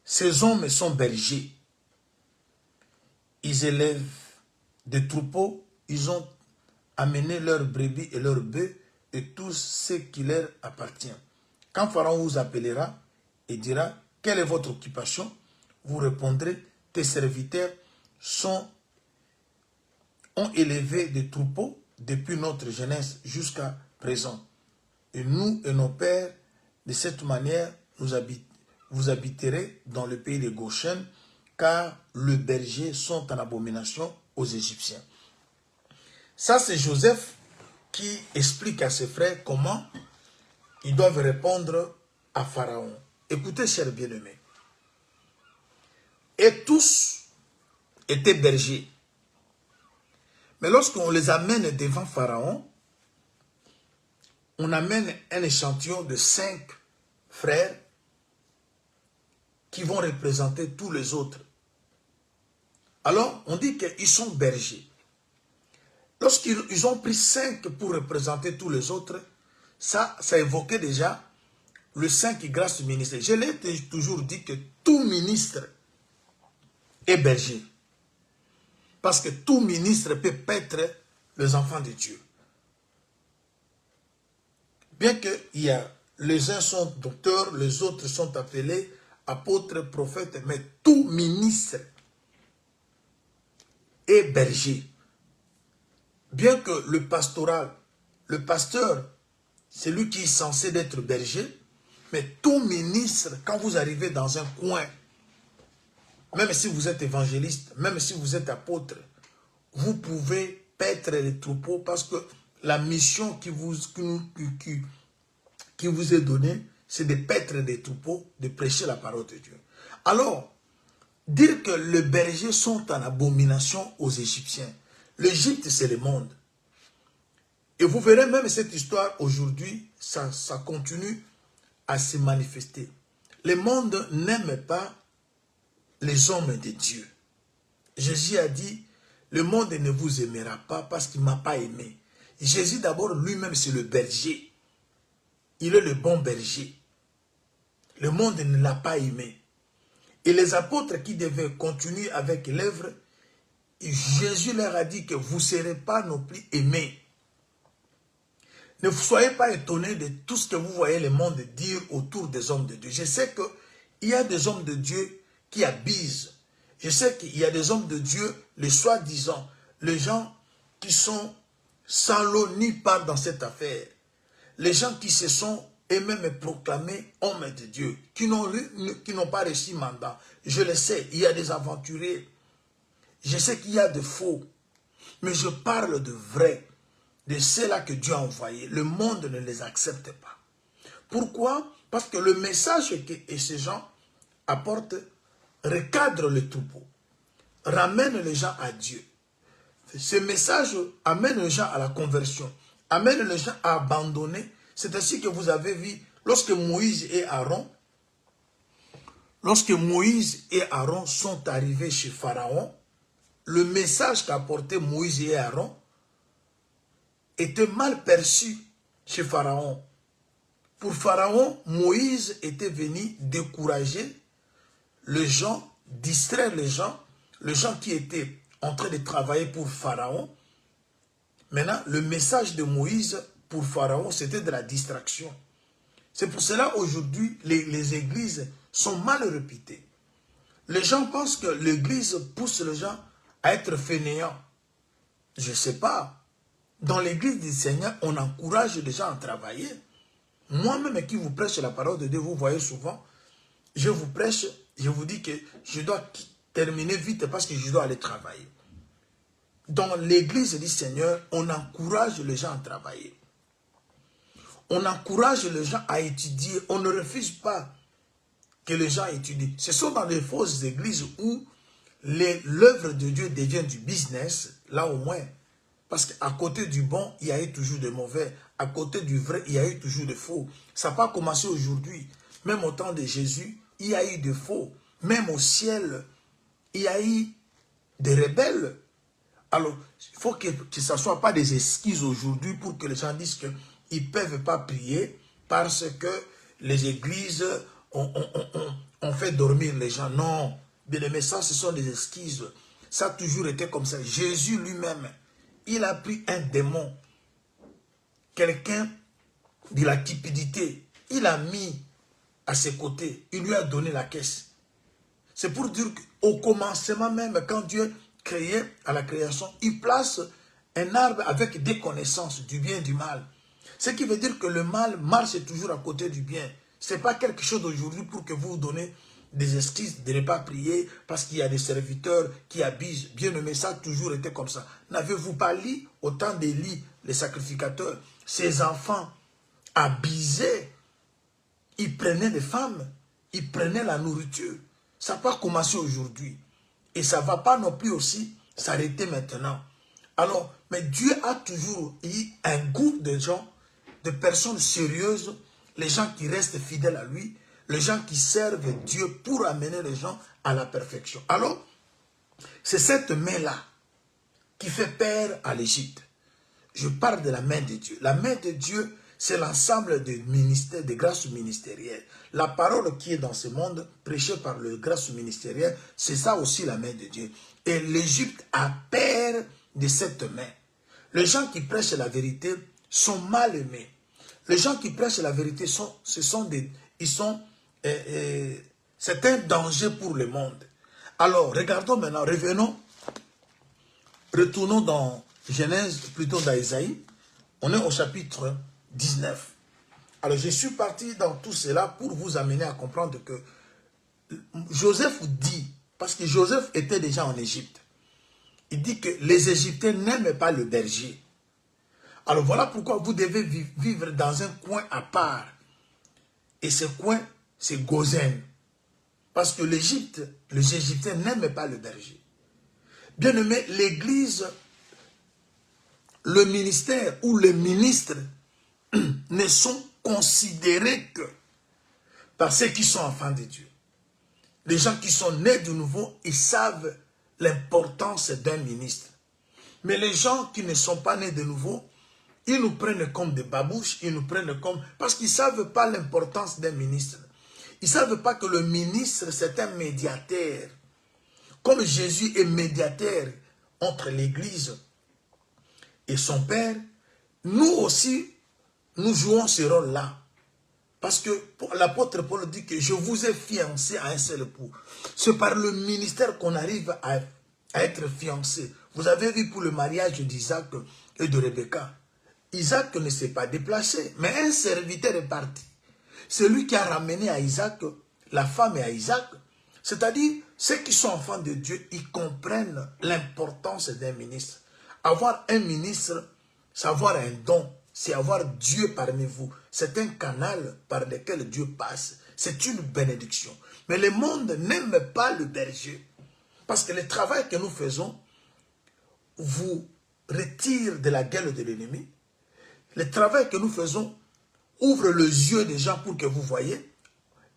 Ces hommes sont bergers. Ils élèvent des troupeaux, ils ont amené leurs brebis et leurs bœufs et tout ce qui leur appartient. Quand Pharaon vous appellera et dira, quelle est votre occupation? Vous répondrez, tes serviteurs ont élevé des troupeaux depuis notre jeunesse jusqu'à présent. Et nous et nos pères, de cette manière, vous habiterez dans le pays de Goshen, car les bergers sont en abomination aux Égyptiens. Ça, c'est Joseph qui explique à ses frères comment ils doivent répondre à Pharaon. Écoutez, chers bien-aimés. Et tous étaient bergers. Mais lorsqu'on les amène devant Pharaon, on amène un échantillon de 5 frères qui vont représenter tous les autres. Alors, on dit qu'ils sont bergers. Lorsqu'ils ont pris 5 pour représenter tous les autres, ça évoquait déjà le 5 grâce du ministère. Je l'ai toujours dit que tout ministre et berger. Parce que tout ministre peut paître les enfants de Dieu. Bien que les uns sont docteurs, les autres sont appelés apôtres, prophètes, mais tout ministre est berger. Bien que le pastoral, le pasteur, c'est lui qui est censé être berger, mais tout ministre, quand vous arrivez dans un coin, même si vous êtes évangéliste, même si vous êtes apôtre, vous pouvez paître les troupeaux parce que la mission qui vous est donnée, c'est de paître des troupeaux, de prêcher la parole de Dieu. Alors, dire que les bergers sont en abomination aux Égyptiens. L'Égypte, c'est le monde. Et vous verrez même cette histoire aujourd'hui, ça continue à se manifester. Le monde n'aime pas les hommes de Dieu. Jésus a dit, le monde ne vous aimera pas parce qu'il ne m'a pas aimé. Jésus d'abord lui-même c'est le berger. Il est le bon berger. Le monde ne l'a pas aimé. Et les apôtres qui devaient continuer avec l'œuvre, Jésus leur a dit que vous ne serez pas non plus aimés. Ne soyez pas étonnés de tout ce que vous voyez le monde dire autour des hommes de Dieu. Je sais qu'il y a des hommes de Dieu qui abusent. Je sais qu'il y a des hommes de Dieu, les soi-disant, les gens qui sont sans l'eau ni part dans cette affaire. Les gens qui se sont eux-mêmes proclamés hommes de Dieu, qui n'ont pas reçu mandat. Je le sais, il y a des aventuriers. Je sais qu'il y a de faux. Mais je parle de vrai. De ceux-là que Dieu a envoyés. Le monde ne les accepte pas. Pourquoi? Parce que le message que ces gens apportent recadre le troupeau. Ramène les gens à Dieu. Ce message amène les gens à la conversion. Amène les gens à abandonner. C'est ainsi que vous avez vu, lorsque Moïse et Aaron sont arrivés chez Pharaon, le message qu'apportaient Moïse et Aaron était mal perçu chez Pharaon. Pour Pharaon, Moïse était venu décourager les gens, distraire les gens qui étaient en train de travailler pour Pharaon. Maintenant, le message de Moïse pour Pharaon, c'était de la distraction. C'est pour cela aujourd'hui, les églises sont mal réputées. Les gens pensent que l'église pousse les gens à être fainéants. Je ne sais pas. Dans l'église du Seigneur, on encourage les gens à travailler. Moi-même qui vous prêche la parole de Dieu, vous voyez souvent, je vous prêche, je vous dis que je dois terminer vite parce que je dois aller travailler. Dans l'église du Seigneur, on encourage les gens à travailler. On encourage les gens à étudier. On ne refuse pas que les gens étudient. Ce sont dans les fausses églises où l'œuvre de Dieu devient du business, là au moins. Parce qu'à côté du bon, il y a eu toujours de mauvais. À côté du vrai, il y a eu toujours de faux. Ça n'a pas commencé aujourd'hui. Même au temps de Jésus, il y a eu de faux. Même au ciel, il y a eu des rebelles. Alors, il faut que ce ne soit pas des excuses aujourd'hui pour que les gens disent qu'ils ne peuvent pas prier parce que les églises ont fait dormir les gens. Non, bien aimé, ça, ce sont des excuses. Ça a toujours été comme ça. Jésus lui-même, il a pris un démon, quelqu'un de la cupidité, il a mis à ses côtés, il lui a donné la caisse. C'est pour dire qu'au commencement même, quand Dieu créait à la création, il place un arbre avec des connaissances du bien et du mal. Ce qui veut dire que le mal marche toujours à côté du bien. Ce n'est pas quelque chose d'aujourd'hui pour que vous vous donnez des excuses de ne pas prier parce qu'il y a des serviteurs qui abusent. Bien aimé, ça a toujours été comme ça. N'avez-vous pas lu au temps d'Élie, les sacrificateurs, ces enfants abusaient, ils prenaient des femmes, ils prenaient la nourriture. Ça n'a pas commencé aujourd'hui. Et ça ne va pas non plus aussi s'arrêter maintenant. Alors, mais Dieu a toujours eu un groupe de gens, de personnes sérieuses, les gens qui restent fidèles à lui, les gens qui servent Dieu pour amener les gens à la perfection. Alors, c'est cette main-là qui fait peur à l'Égypte. Je parle de la main de Dieu. La main de Dieu, c'est l'ensemble des ministères, des grâces ministérielles. La parole qui est dans ce monde, prêchée par le grâce ministérielle, c'est ça aussi la main de Dieu. Et l'Égypte a peur de cette main. Les gens qui prêchent la vérité sont mal aimés. Les gens qui prêchent la vérité, c'est un danger pour le monde. Alors, regardons maintenant, retournons dans Genèse, plutôt dans Isaïe. On est au chapitre 19. Alors, je suis parti dans tout cela pour vous amener à comprendre que Joseph dit, parce que Joseph était déjà en Égypte, il dit que les Égyptiens n'aiment pas le berger. Alors, voilà pourquoi vous devez vivre dans un coin à part. Et ce coin, c'est Gozen. Parce que l'Égypte, les Égyptiens n'aiment pas le berger. Bien aimé, l'Église, le ministère ou les ministres ne sont considérés que par ceux qui sont enfants de Dieu. Les gens qui sont nés de nouveau, ils savent l'importance d'un ministre. Mais les gens qui ne sont pas nés de nouveau, ils nous prennent comme des babouches, ils nous prennent comme... Parce qu'ils ne savent pas l'importance d'un ministre. Ils ne savent pas que le ministre, c'est un médiateur. Comme Jésus est médiateur entre l'Église et son Père, nous aussi, nous jouons ce rôle-là. Parce que l'apôtre Paul dit que je vous ai fiancé à un seul époux. C'est par le ministère qu'on arrive à être fiancé. Vous avez vu pour le mariage d'Isaac et de Rebecca. Isaac ne s'est pas déplacé, mais un serviteur est parti. C'est lui qui a ramené à Isaac la femme et à Isaac. C'est-à-dire, ceux qui sont enfants de Dieu, ils comprennent l'importance d'un ministre. Avoir un ministre, c'est avoir un don. C'est avoir Dieu parmi vous. C'est un canal par lequel Dieu passe. C'est une bénédiction. Mais le monde n'aime pas le berger. Parce que le travail que nous faisons vous retire de la gueule de l'ennemi. Le travail que nous faisons ouvre les yeux des gens pour que vous voyez.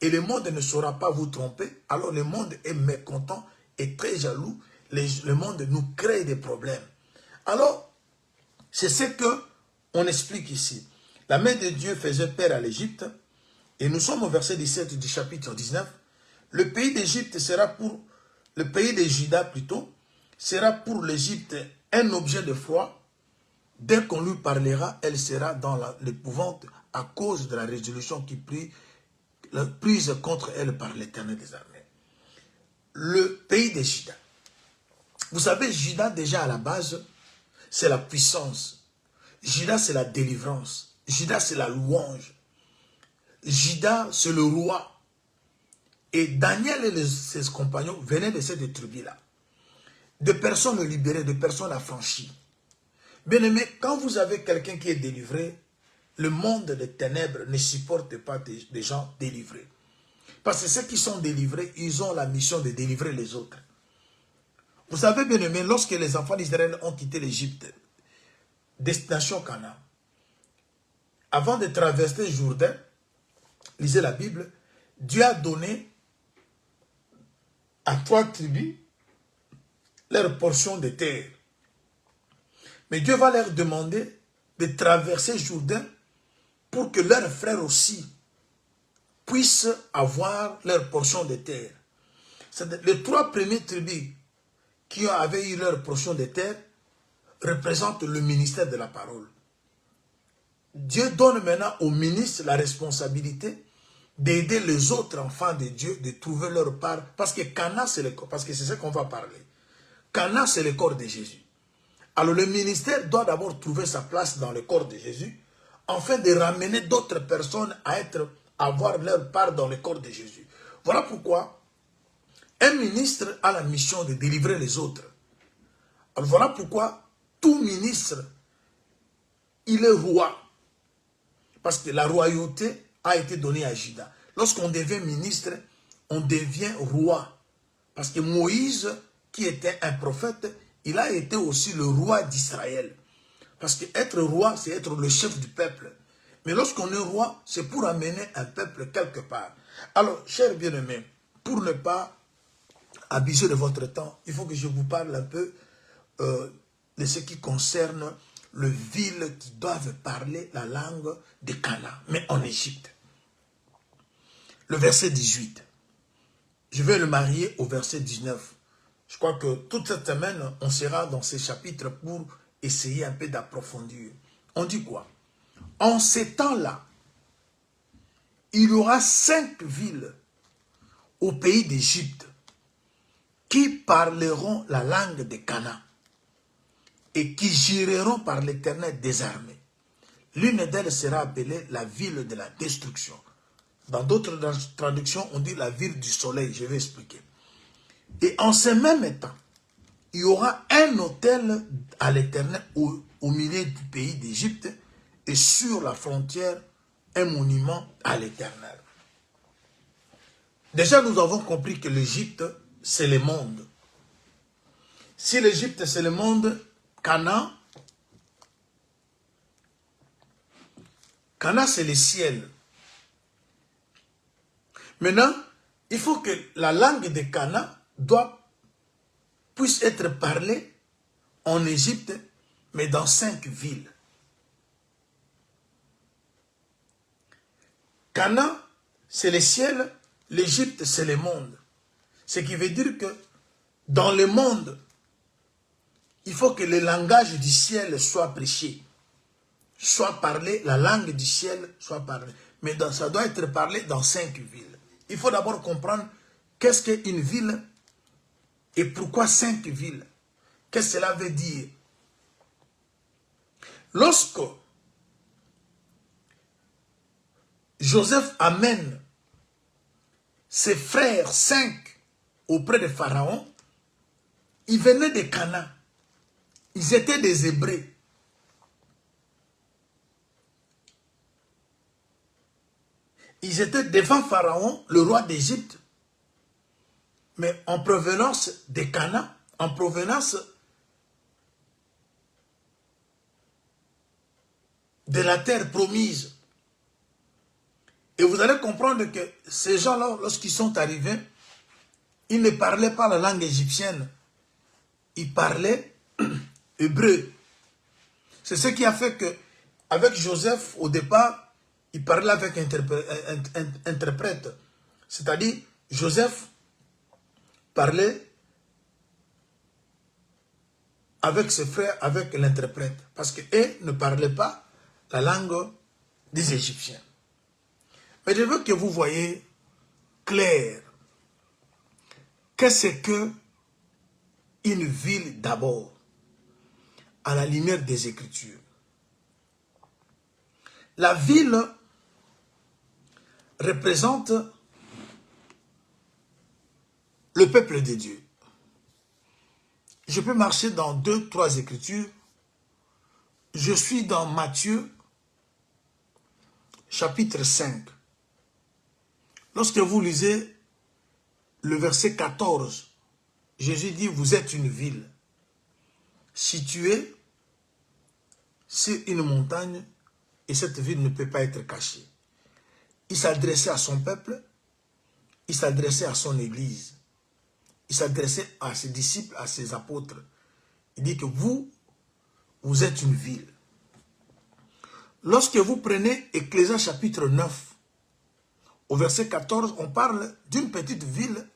Et le monde ne saura pas vous tromper. Alors le monde est mécontent et très jaloux. Le monde nous crée des problèmes. Alors, c'est ce qu'on explique ici. La main de Dieu faisait peur à l'Égypte. Et nous sommes au verset 17 du chapitre 19. Le pays d'Égypte sera pour... Le pays de Juda plutôt, sera pour l'Égypte un objet de foi. Dès qu'on lui parlera, elle sera dans l'épouvante à cause de la résolution qui prise contre elle par l'Éternel des armées. Le pays de Juda. Vous savez, Juda déjà à la base, c'est la puissance. Juda, c'est la délivrance. Juda, c'est la louange. Juda, c'est le roi. Et Daniel et ses compagnons venaient de cette tribu-là. De personnes libérées, de personnes affranchies. Bien aimé, quand vous avez quelqu'un qui est délivré, le monde des ténèbres ne supporte pas des gens délivrés. Parce que ceux qui sont délivrés, ils ont la mission de délivrer les autres. Vous savez, bien aimé, lorsque les enfants d'Israël ont quitté l'Égypte, destination Canaan, avant de traverser le Jourdain, lisez la Bible, Dieu a donné à 3 tribus leur portion de terre. Mais Dieu va leur demander de traverser le Jourdain pour que leurs frères aussi puissent avoir leur portion de terre. Les 3 premières tribus qui avaient eu leur portion de terre représentent le ministère de la parole. Dieu donne maintenant aux ministres la responsabilité d'aider les autres enfants de Dieu de trouver leur part. Parce que Cana, c'est le corps. Parce que c'est ce qu'on va parler. Cana, c'est le corps de Jésus. Alors le ministère doit d'abord trouver sa place dans le corps de Jésus, afin de ramener d'autres personnes à avoir leur part dans le corps de Jésus. Voilà pourquoi un ministre a la mission de délivrer les autres. Alors voilà pourquoi tout ministre, il est roi. Parce que la royauté a été donnée à Juda. Lorsqu'on devient ministre, on devient roi. Parce que Moïse, qui était un prophète, il a été aussi le roi d'Israël. Parce qu'être roi, c'est être le chef du peuple. Mais lorsqu'on est roi, c'est pour amener un peuple quelque part. Alors, chers bien-aimés, pour ne pas abuser de votre temps, il faut que je vous parle un peu de ce qui concerne les villes qui doivent parler la langue de Canaan, mais en Égypte. Le verset 18. Je vais le marier au verset 19. Je crois que toute cette semaine, on sera dans ces chapitres pour essayer un peu d'approfondir. On dit quoi? En ces temps-là, il y aura 5 villes au pays d'Égypte qui parleront la langue de Canaan et qui jureront par l'Éternel des armées. L'une d'elles sera appelée la ville de la destruction. Dans d'autres traductions, on dit la ville du soleil. Je vais expliquer. Et en ce même temps, il y aura un autel à l'Éternel au milieu du pays d'Égypte et sur la frontière, un monument à l'Éternel. Déjà, nous avons compris que l'Égypte, c'est le monde. Si l'Égypte, c'est le monde, Canaan, c'est le ciel. Maintenant, il faut que la langue de Canaan puisse être parlée en Égypte, mais dans 5 villes. Canaan, c'est le ciel, l'Égypte, c'est le monde. Ce qui veut dire que dans le monde, il faut que le langage du ciel soit prêché, soit parlé, la langue du ciel soit parlée. Mais ça doit être parlé dans 5 villes. Il faut d'abord comprendre qu'est-ce qu'une ville et pourquoi 5 villes. Qu'est-ce que cela veut dire? Lorsque Joseph amène ses frères 5 auprès de Pharaon, ils venaient de Canaan. Ils étaient des Hébreux. Ils étaient devant Pharaon, le roi d'Égypte, mais en provenance de Canaan, en provenance de la terre promise. Et vous allez comprendre que ces gens-là, lorsqu'ils sont arrivés, ils ne parlaient pas la langue égyptienne. Ils parlaient hébreu. C'est ce qui a fait que, avec Joseph, au départ, il parlait avec un interprète. C'est-à-dire, Joseph parlait avec ses frères, avec l'interprète. Parce qu'eux ne parlaient pas la langue des Égyptiens. Mais je veux que vous voyez clair. Qu'est-ce que une ville d'abord, à la lumière des Écritures? La ville représente le peuple de Dieu. Je peux marcher dans 2, 3 Écritures. Je suis dans Matthieu, chapitre 5. Lorsque vous lisez le verset 14, Jésus dit, vous êtes une ville située sur une montagne et cette ville ne peut pas être cachée. Il s'adressait à son peuple, il s'adressait à son église, il s'adressait à ses disciples, à ses apôtres. Il dit que vous êtes une ville. Lorsque vous prenez Ecclésiaste chapitre 9, au verset 14, on parle d'une petite ville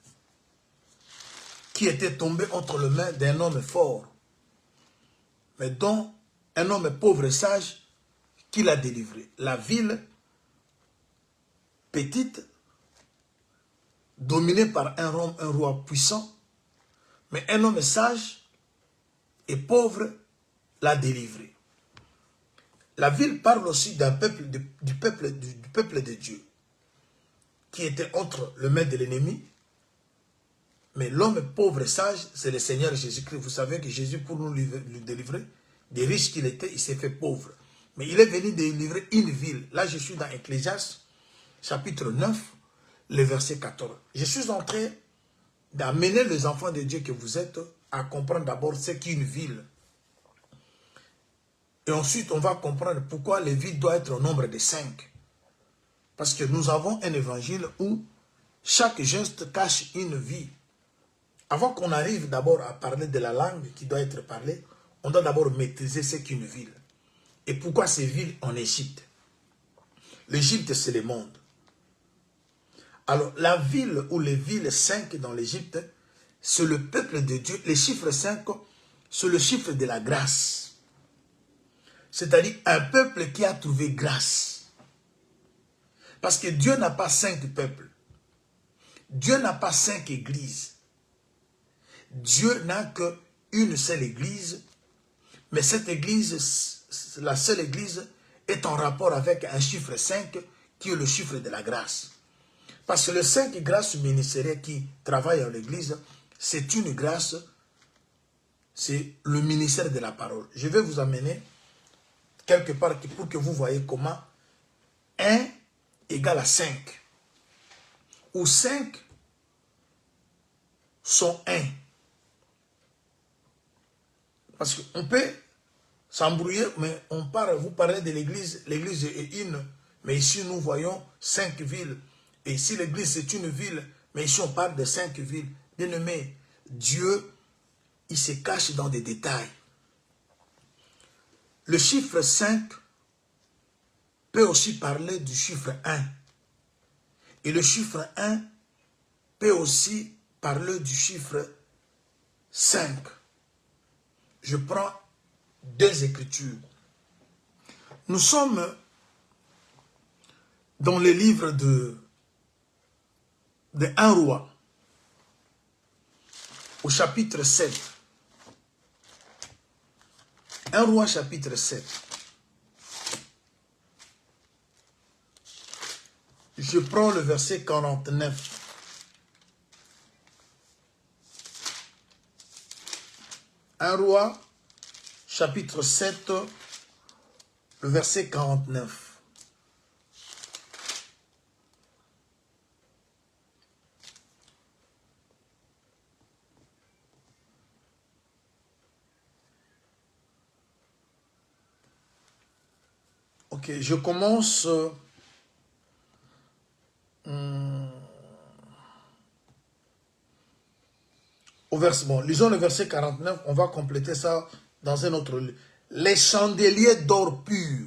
qui était tombée entre les mains d'un homme fort, mais dont un homme pauvre et sage qui l'a délivré. La ville petite, dominée par un roi puissant, mais un homme sage et pauvre l'a délivré. La ville parle aussi d'un peuple, du peuple de Dieu, qui était entre les mains de l'ennemi. Mais l'homme pauvre et sage, c'est le Seigneur Jésus-Christ. Vous savez que Jésus, pour nous délivrer, des riches qu'il était, il s'est fait pauvre. Mais il est venu délivrer une ville. Là, je suis dans Ecclésiaste, chapitre 9, le verset 14. Je suis en train d'amener les enfants de Dieu que vous êtes à comprendre d'abord ce qu'est une ville. Et ensuite, on va comprendre pourquoi les villes doivent être au nombre de 5. Parce que nous avons un évangile où chaque geste cache une vie. Avant qu'on arrive d'abord à parler de la langue qui doit être parlée, on doit d'abord maîtriser ce qu'est une ville. Et pourquoi ces villes en Égypte? L'Égypte, c'est le monde. Alors, la ville ou les villes 5 dans l'Égypte, c'est le peuple de Dieu. Les chiffres 5, c'est le chiffre de la grâce. C'est-à-dire un peuple qui a trouvé grâce. Parce que Dieu n'a pas 5 peuples. Dieu n'a pas 5 églises. Dieu n'a qu'une seule église. Mais cette église, la seule église, est en rapport avec un chiffre 5 qui est le chiffre de la grâce. Parce que le 5 grâces ministérielles qui travaillent dans l'église, c'est une grâce, c'est le ministère de la parole. Je vais vous amener quelque part pour que vous voyez comment 1 égale à 5. Ou 5 sont 1. Parce qu'on peut s'embrouiller, mais vous parlez de l'église, l'église est une, mais ici nous voyons 5 villes. Et ici l'église c'est une ville, mais ici on parle de 5 villes. Bien-aimé, Dieu, il se cache dans des détails. Le chiffre 5 peut aussi parler du chiffre 1. Et le chiffre 1 peut aussi parler du chiffre 5. Je prends 2 écritures. Nous sommes dans le livre de 1 roi, au chapitre 7. 1 roi chapitre 7. Je prends le verset 49. Un roi, chapitre 7, le verset 49. Ok, je commence au verset, bon, lisons le verset 49, on va compléter ça dans un autre livre. Les chandeliers d'or pur,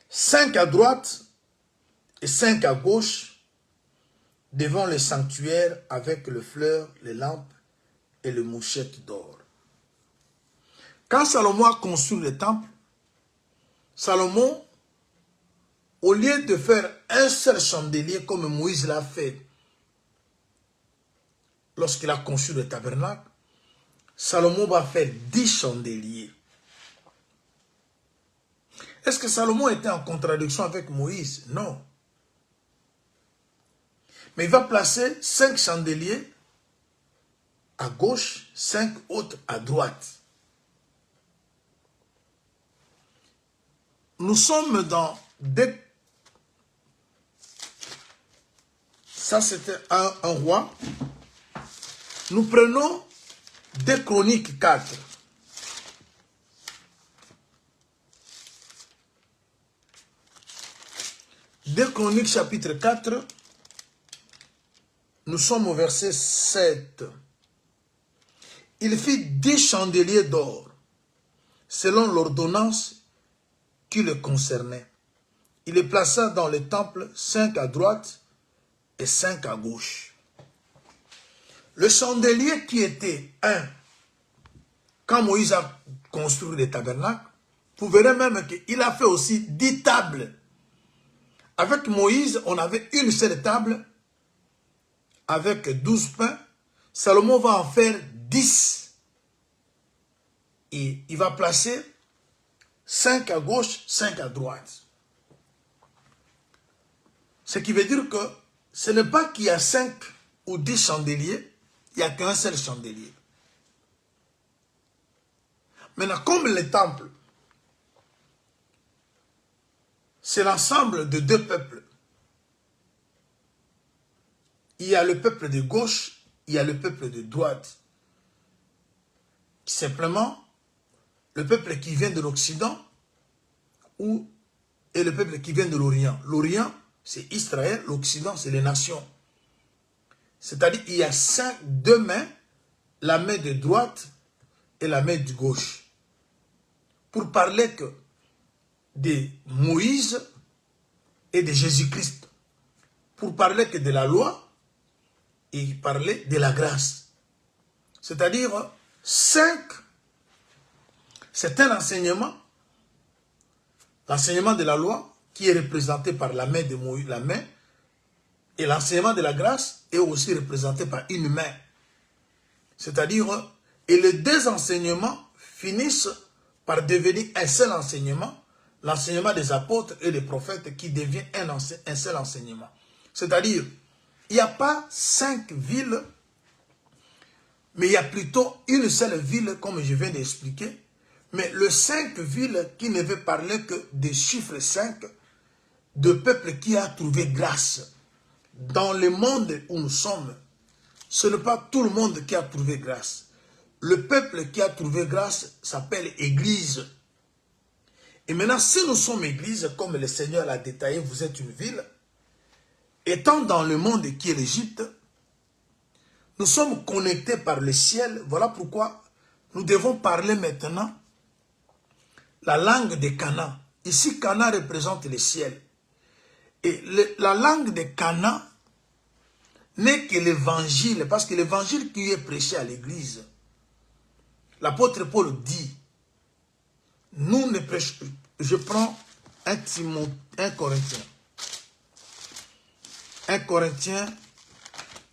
5 à droite et 5 à gauche, devant le sanctuaire avec le fleur, les lampes et les mouchettes d'or. Quand Salomon a construit le temple, Salomon, au lieu de faire un seul chandelier comme Moïse l'a fait lorsqu'il a conçu le tabernacle, Salomon va faire 10 chandeliers. Est-ce que Salomon était en contradiction avec Moïse? Non. Mais il va placer 5 chandeliers à gauche, 5 autres à droite. Nous sommes dans des... Ça, c'était un roi. Nous prenons 2 Chroniques 4. Deux Chroniques chapitre 4. Nous sommes au verset 7. Il fit 10 chandeliers d'or, selon l'ordonnance qui le concernait. Il les plaça dans le temple, 5 à droite et 5 à gauche. Le chandelier qui était un, quand Moïse a construit le tabernacle, vous verrez même qu'il a fait aussi 10 tables. Avec Moïse, on avait une seule table avec 12 pains. Salomon va en faire 10. Et il va placer 5 à gauche, 5 à droite. Ce qui veut dire que ce n'est pas qu'il y a 5 ou 10 chandeliers, il n'y a qu'un seul chandelier. Maintenant, comme le temple, c'est l'ensemble de 2 peuples. Il y a le peuple de gauche, il y a le peuple de droite. Simplement, le peuple qui vient de l'Occident et le peuple qui vient de l'Orient. L'Orient, c'est Israël, l'Occident, c'est les nations. C'est-à-dire qu'il y a 2 mains, la main de droite et la main gauche. Pour parler que de Moïse et de Jésus-Christ. Pour parler que de la loi, il parlait de la grâce. C'est-à-dire, 5, c'est un enseignement, l'enseignement de la loi, qui est représenté par la main de Moïse, la main, et l'enseignement de la grâce est aussi représenté par une main. C'est-à-dire, et les deux enseignements finissent par devenir un seul enseignement, l'enseignement des apôtres et des prophètes qui devient un seul enseignement. C'est-à-dire, il n'y a pas 5 villes, mais il y a plutôt une seule ville, comme je viens d'expliquer. Mais les 5 villes qui ne veut parler que des chiffres 5, de peuple qui a trouvé grâce. Dans le monde où nous sommes, ce n'est pas tout le monde qui a trouvé grâce. Le peuple qui a trouvé grâce s'appelle Église. Et maintenant, si nous sommes Église, comme le Seigneur l'a détaillé, vous êtes une ville, étant dans le monde qui est l'Égypte, nous sommes connectés par le ciel. Voilà pourquoi nous devons parler maintenant la langue de Canaan. Ici, Canaan représente le ciel. Et la langue de Canaan n'est que l'évangile, parce que l'évangile qui est prêché à l'église, l'apôtre Paul dit, nous ne prêchons, je prends 1 Corinthiens. 1 Corinthiens,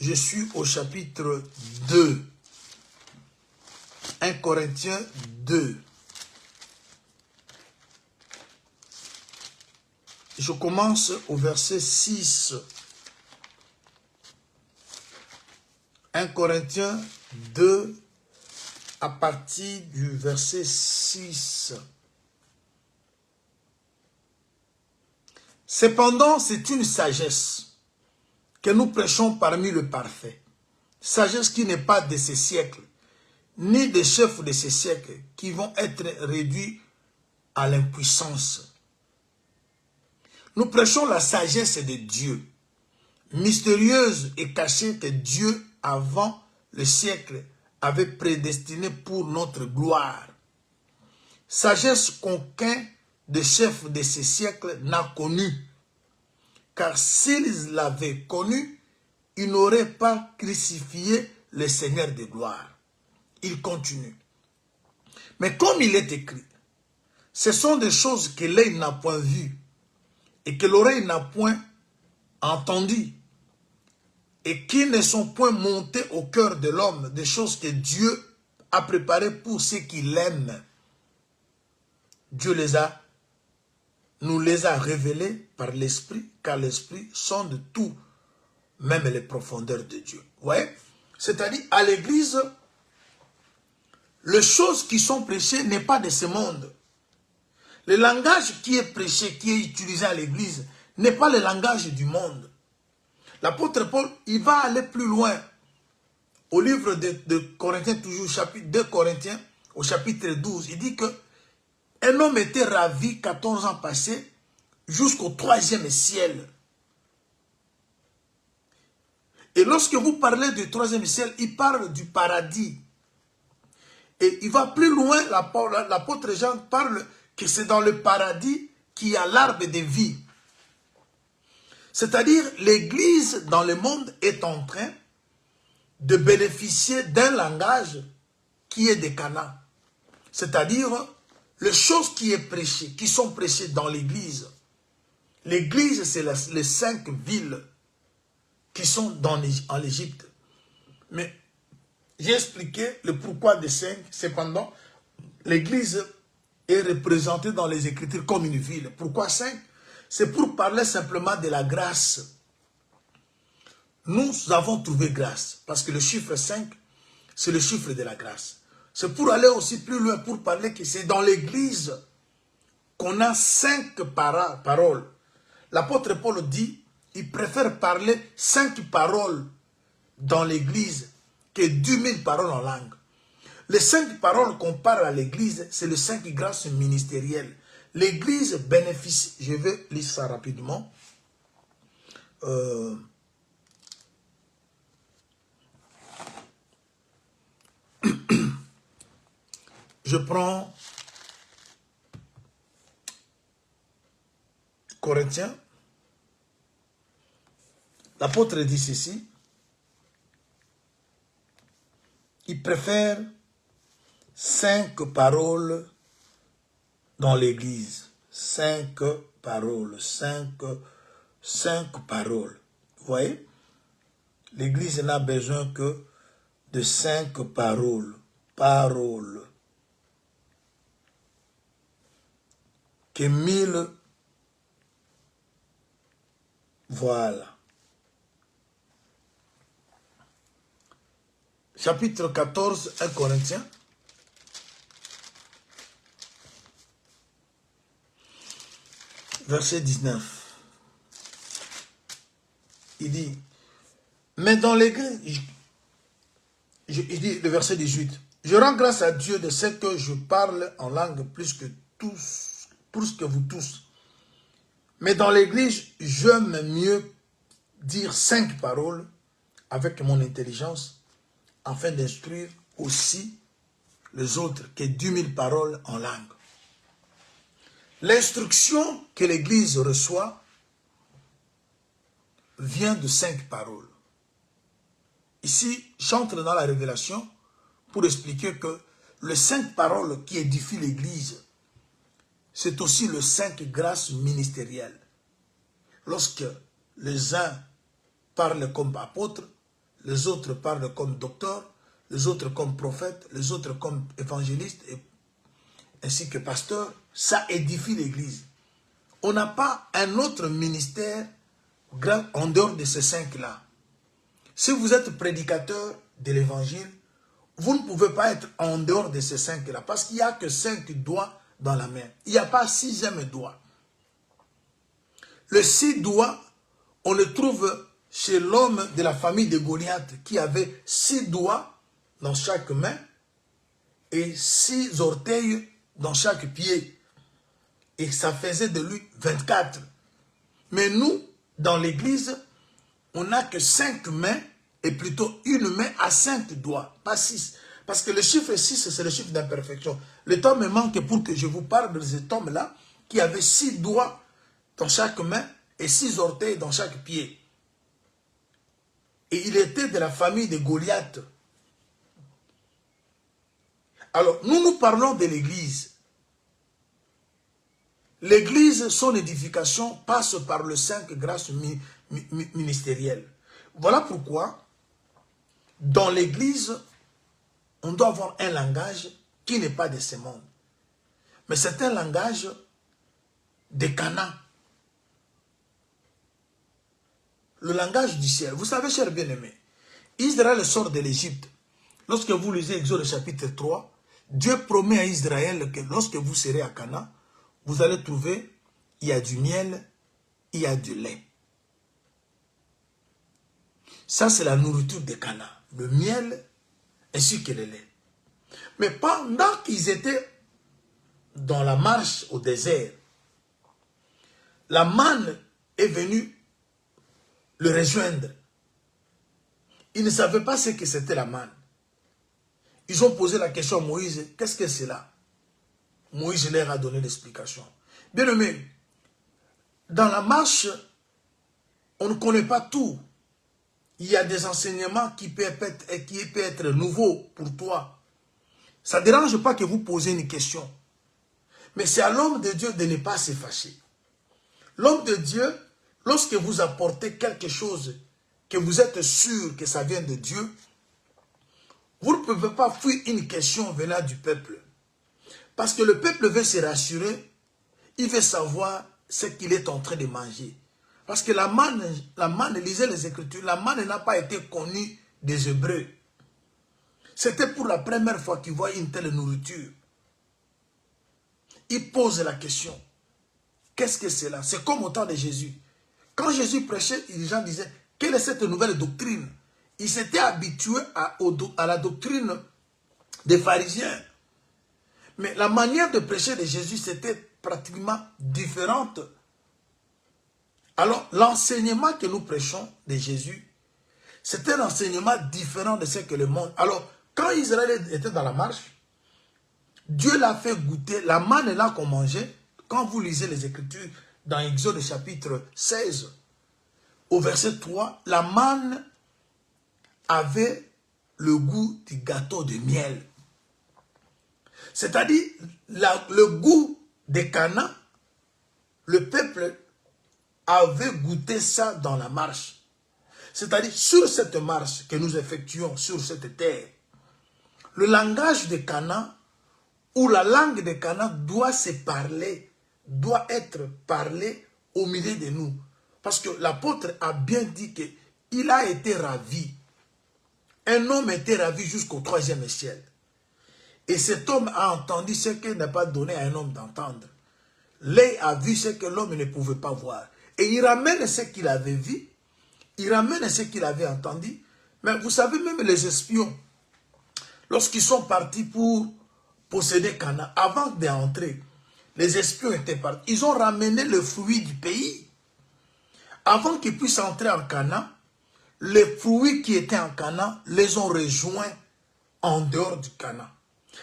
je suis au chapitre 2. 1 Corinthiens 2. Je commence au verset 6. 1 Corinthiens 2, à partir du verset 6. Cependant, c'est une sagesse que nous prêchons parmi le parfait. Sagesse qui n'est pas de ces siècles, ni des chefs de ces siècles, qui vont être réduits à l'impuissance. Nous prêchons la sagesse de Dieu, mystérieuse et cachée que Dieu, avant le siècle, avait prédestinée pour notre gloire. Sagesse qu'aucun des chefs de ces siècles n'a connue. Car s'ils l'avaient connue, ils n'auraient pas crucifié le Seigneur de gloire. Il continue. Mais comme il est écrit, ce sont des choses que l'œil n'a point vues et que l'oreille n'a point entendues et qui ne sont point montées au cœur de l'homme, des choses que Dieu a préparées pour ceux qui l'aiment. Dieu nous les a révélées par l'Esprit, car l'Esprit sonde tout, même les profondeurs de Dieu. Ouais? C'est-à-dire, à l'église, les choses qui sont prêchées n'est pas de ce monde. Le langage qui est prêché, qui est utilisé à l'église, n'est pas le langage du monde. L'apôtre Paul, il va aller plus loin. Au livre de Corinthiens, toujours chapitre 2 Corinthiens, au chapitre 12, il dit que un homme était ravi 14 ans passés jusqu'au 3e ciel. Et lorsque vous parlez du 3e ciel, il parle du paradis. Et il va plus loin, l'apôtre Jean parle que c'est dans le paradis qu'il y a l'arbre de vie. C'est-à-dire, l'église dans le monde est en train de bénéficier d'un langage qui est de Canaan. C'est-à-dire, les choses qui sont prêchées dans l'église. L'église, c'est les 5 villes qui sont en Égypte. Mais j'ai expliqué le pourquoi des 5. Cependant, l'église est représentée dans les Écritures comme une ville. Pourquoi 5? C'est pour parler simplement de la grâce. Nous avons trouvé grâce, parce que le chiffre 5, c'est le chiffre de la grâce. C'est pour aller aussi plus loin, pour parler que c'est dans l'église qu'on a 5 paroles. L'apôtre Paul dit, il préfère parler 5 paroles dans l'église que 10 000 paroles en langue. Les 5 paroles qu'on parle à l'église, c'est les 5 grâces ministérielles. L'église bénéficie, je vais lire ça rapidement. Je prends Corinthiens. L'apôtre dit ceci. Il préfère 5 paroles dans l'église. 5 paroles. 5 paroles. Vous voyez? L'église n'a besoin que de 5 paroles. Paroles. Que 1000. Voilà. Chapitre 14, 1 Corinthiens. Verset 19. Il dit, mais dans l'église, il dit le verset 18, je rends grâce à Dieu de ce que je parle en langue plus que vous tous. Mais dans l'église, j'aime mieux dire 5 paroles avec mon intelligence afin d'instruire aussi les autres que 10 000 paroles en langue. L'instruction que l'Église reçoit vient de 5 paroles. Ici, j'entre dans la révélation pour expliquer que les 5 paroles qui édifient l'Église, c'est aussi les 5 grâces ministérielles. Lorsque les uns parlent comme apôtres, les autres parlent comme docteurs, les autres comme prophètes, les autres comme évangélistes, ainsi que pasteurs, ça édifie l'Église. On n'a pas un autre ministère en dehors de ces 5-là. Si vous êtes prédicateur de l'Évangile, vous ne pouvez pas être en dehors de ces 5-là, parce qu'il n'y a que 5 doigts dans la main. Il n'y a pas 6e doigt. Le 6 doigts, on le trouve chez l'homme de la famille de Goliath, qui avait 6 doigts dans chaque main et 6 orteils dans chaque pied. Et ça faisait de lui 24. Mais nous, dans l'église, on n'a que 5 mains et plutôt une main à 5 doigts, pas 6. Parce que le chiffre 6, c'est le chiffre d'imperfection. Le temps me manque pour que je vous parle de cet homme-là qui avait 6 doigts dans chaque main et 6 orteils dans chaque pied. Et il était de la famille de Goliath. Alors, nous parlons de l'église. L'église, son édification passe par les 5 grâces ministérielles. Voilà pourquoi, dans l'église, on doit avoir un langage qui n'est pas de ce monde. Mais c'est un langage de Cana. Le langage du ciel. Vous savez, chers bien-aimés, Israël sort de l'Égypte. Lorsque vous lisez Exode chapitre 3, Dieu promet à Israël que lorsque vous serez à Cana, vous allez trouver, il y a du miel, il y a du lait. Ça, c'est la nourriture de Cana. Le miel ainsi que le lait. Mais pendant qu'ils étaient dans la marche au désert, la manne est venue le rejoindre. Ils ne savaient pas ce que c'était la manne. Ils ont posé la question à Moïse, qu'est-ce que c'est là? Moïse leur a donné l'explication. Bien aimé, dans la marche, on ne connaît pas tout. Il y a des enseignements qui peuvent être nouveaux pour toi. Ça ne dérange pas que vous posez une question. Mais c'est à l'homme de Dieu de ne pas se fâcher. L'homme de Dieu, lorsque vous apportez quelque chose, que vous êtes sûr que ça vient de Dieu, vous ne pouvez pas fuir une question venant du peuple. Parce que le peuple veut se rassurer, il veut savoir ce qu'il est en train de manger. Parce que la manne, lisez les Écritures, la manne n'a pas été connue des Hébreux. C'était pour la première fois qu'ils voient une telle nourriture. Ils posent la question. Qu'est-ce que c'est là? C'est comme au temps de Jésus. Quand Jésus prêchait, les gens disaient, quelle est cette nouvelle doctrine? Ils s'étaient habitués à la doctrine des pharisiens. Mais la manière de prêcher de Jésus, c'était pratiquement différente. Alors, l'enseignement que nous prêchons de Jésus, c'était un enseignement différent de ce que le monde... Alors, quand Israël était dans la marche, Dieu l'a fait goûter, la manne là qu'on mangeait, quand vous lisez les Écritures, dans Exode chapitre 16, au verset 3, la manne avait le goût du gâteau de miel. C'est-à-dire, le goût des Canaan, le peuple avait goûté ça dans la marche. C'est-à-dire, sur cette marche que nous effectuons sur cette terre, le langage de Canaan ou la langue de Canaan doit se parler, doit être parlé au milieu de nous. Parce que l'apôtre a bien dit qu'il a été ravi. Un homme était ravi jusqu'au 3e ciel. Et cet homme a entendu ce qu'il n'a pas donné à un homme d'entendre. L'œil a vu ce que l'homme ne pouvait pas voir. Et il ramène ce qu'il avait vu, il ramène ce qu'il avait entendu. Mais vous savez, même les espions, lorsqu'ils sont partis pour posséder Canaan, avant d'entrer, les espions étaient partis. Ils ont ramené le fruit du pays. Avant qu'ils puissent entrer en Canaan, les fruits qui étaient en Canaan les ont rejoints en dehors du Canaan.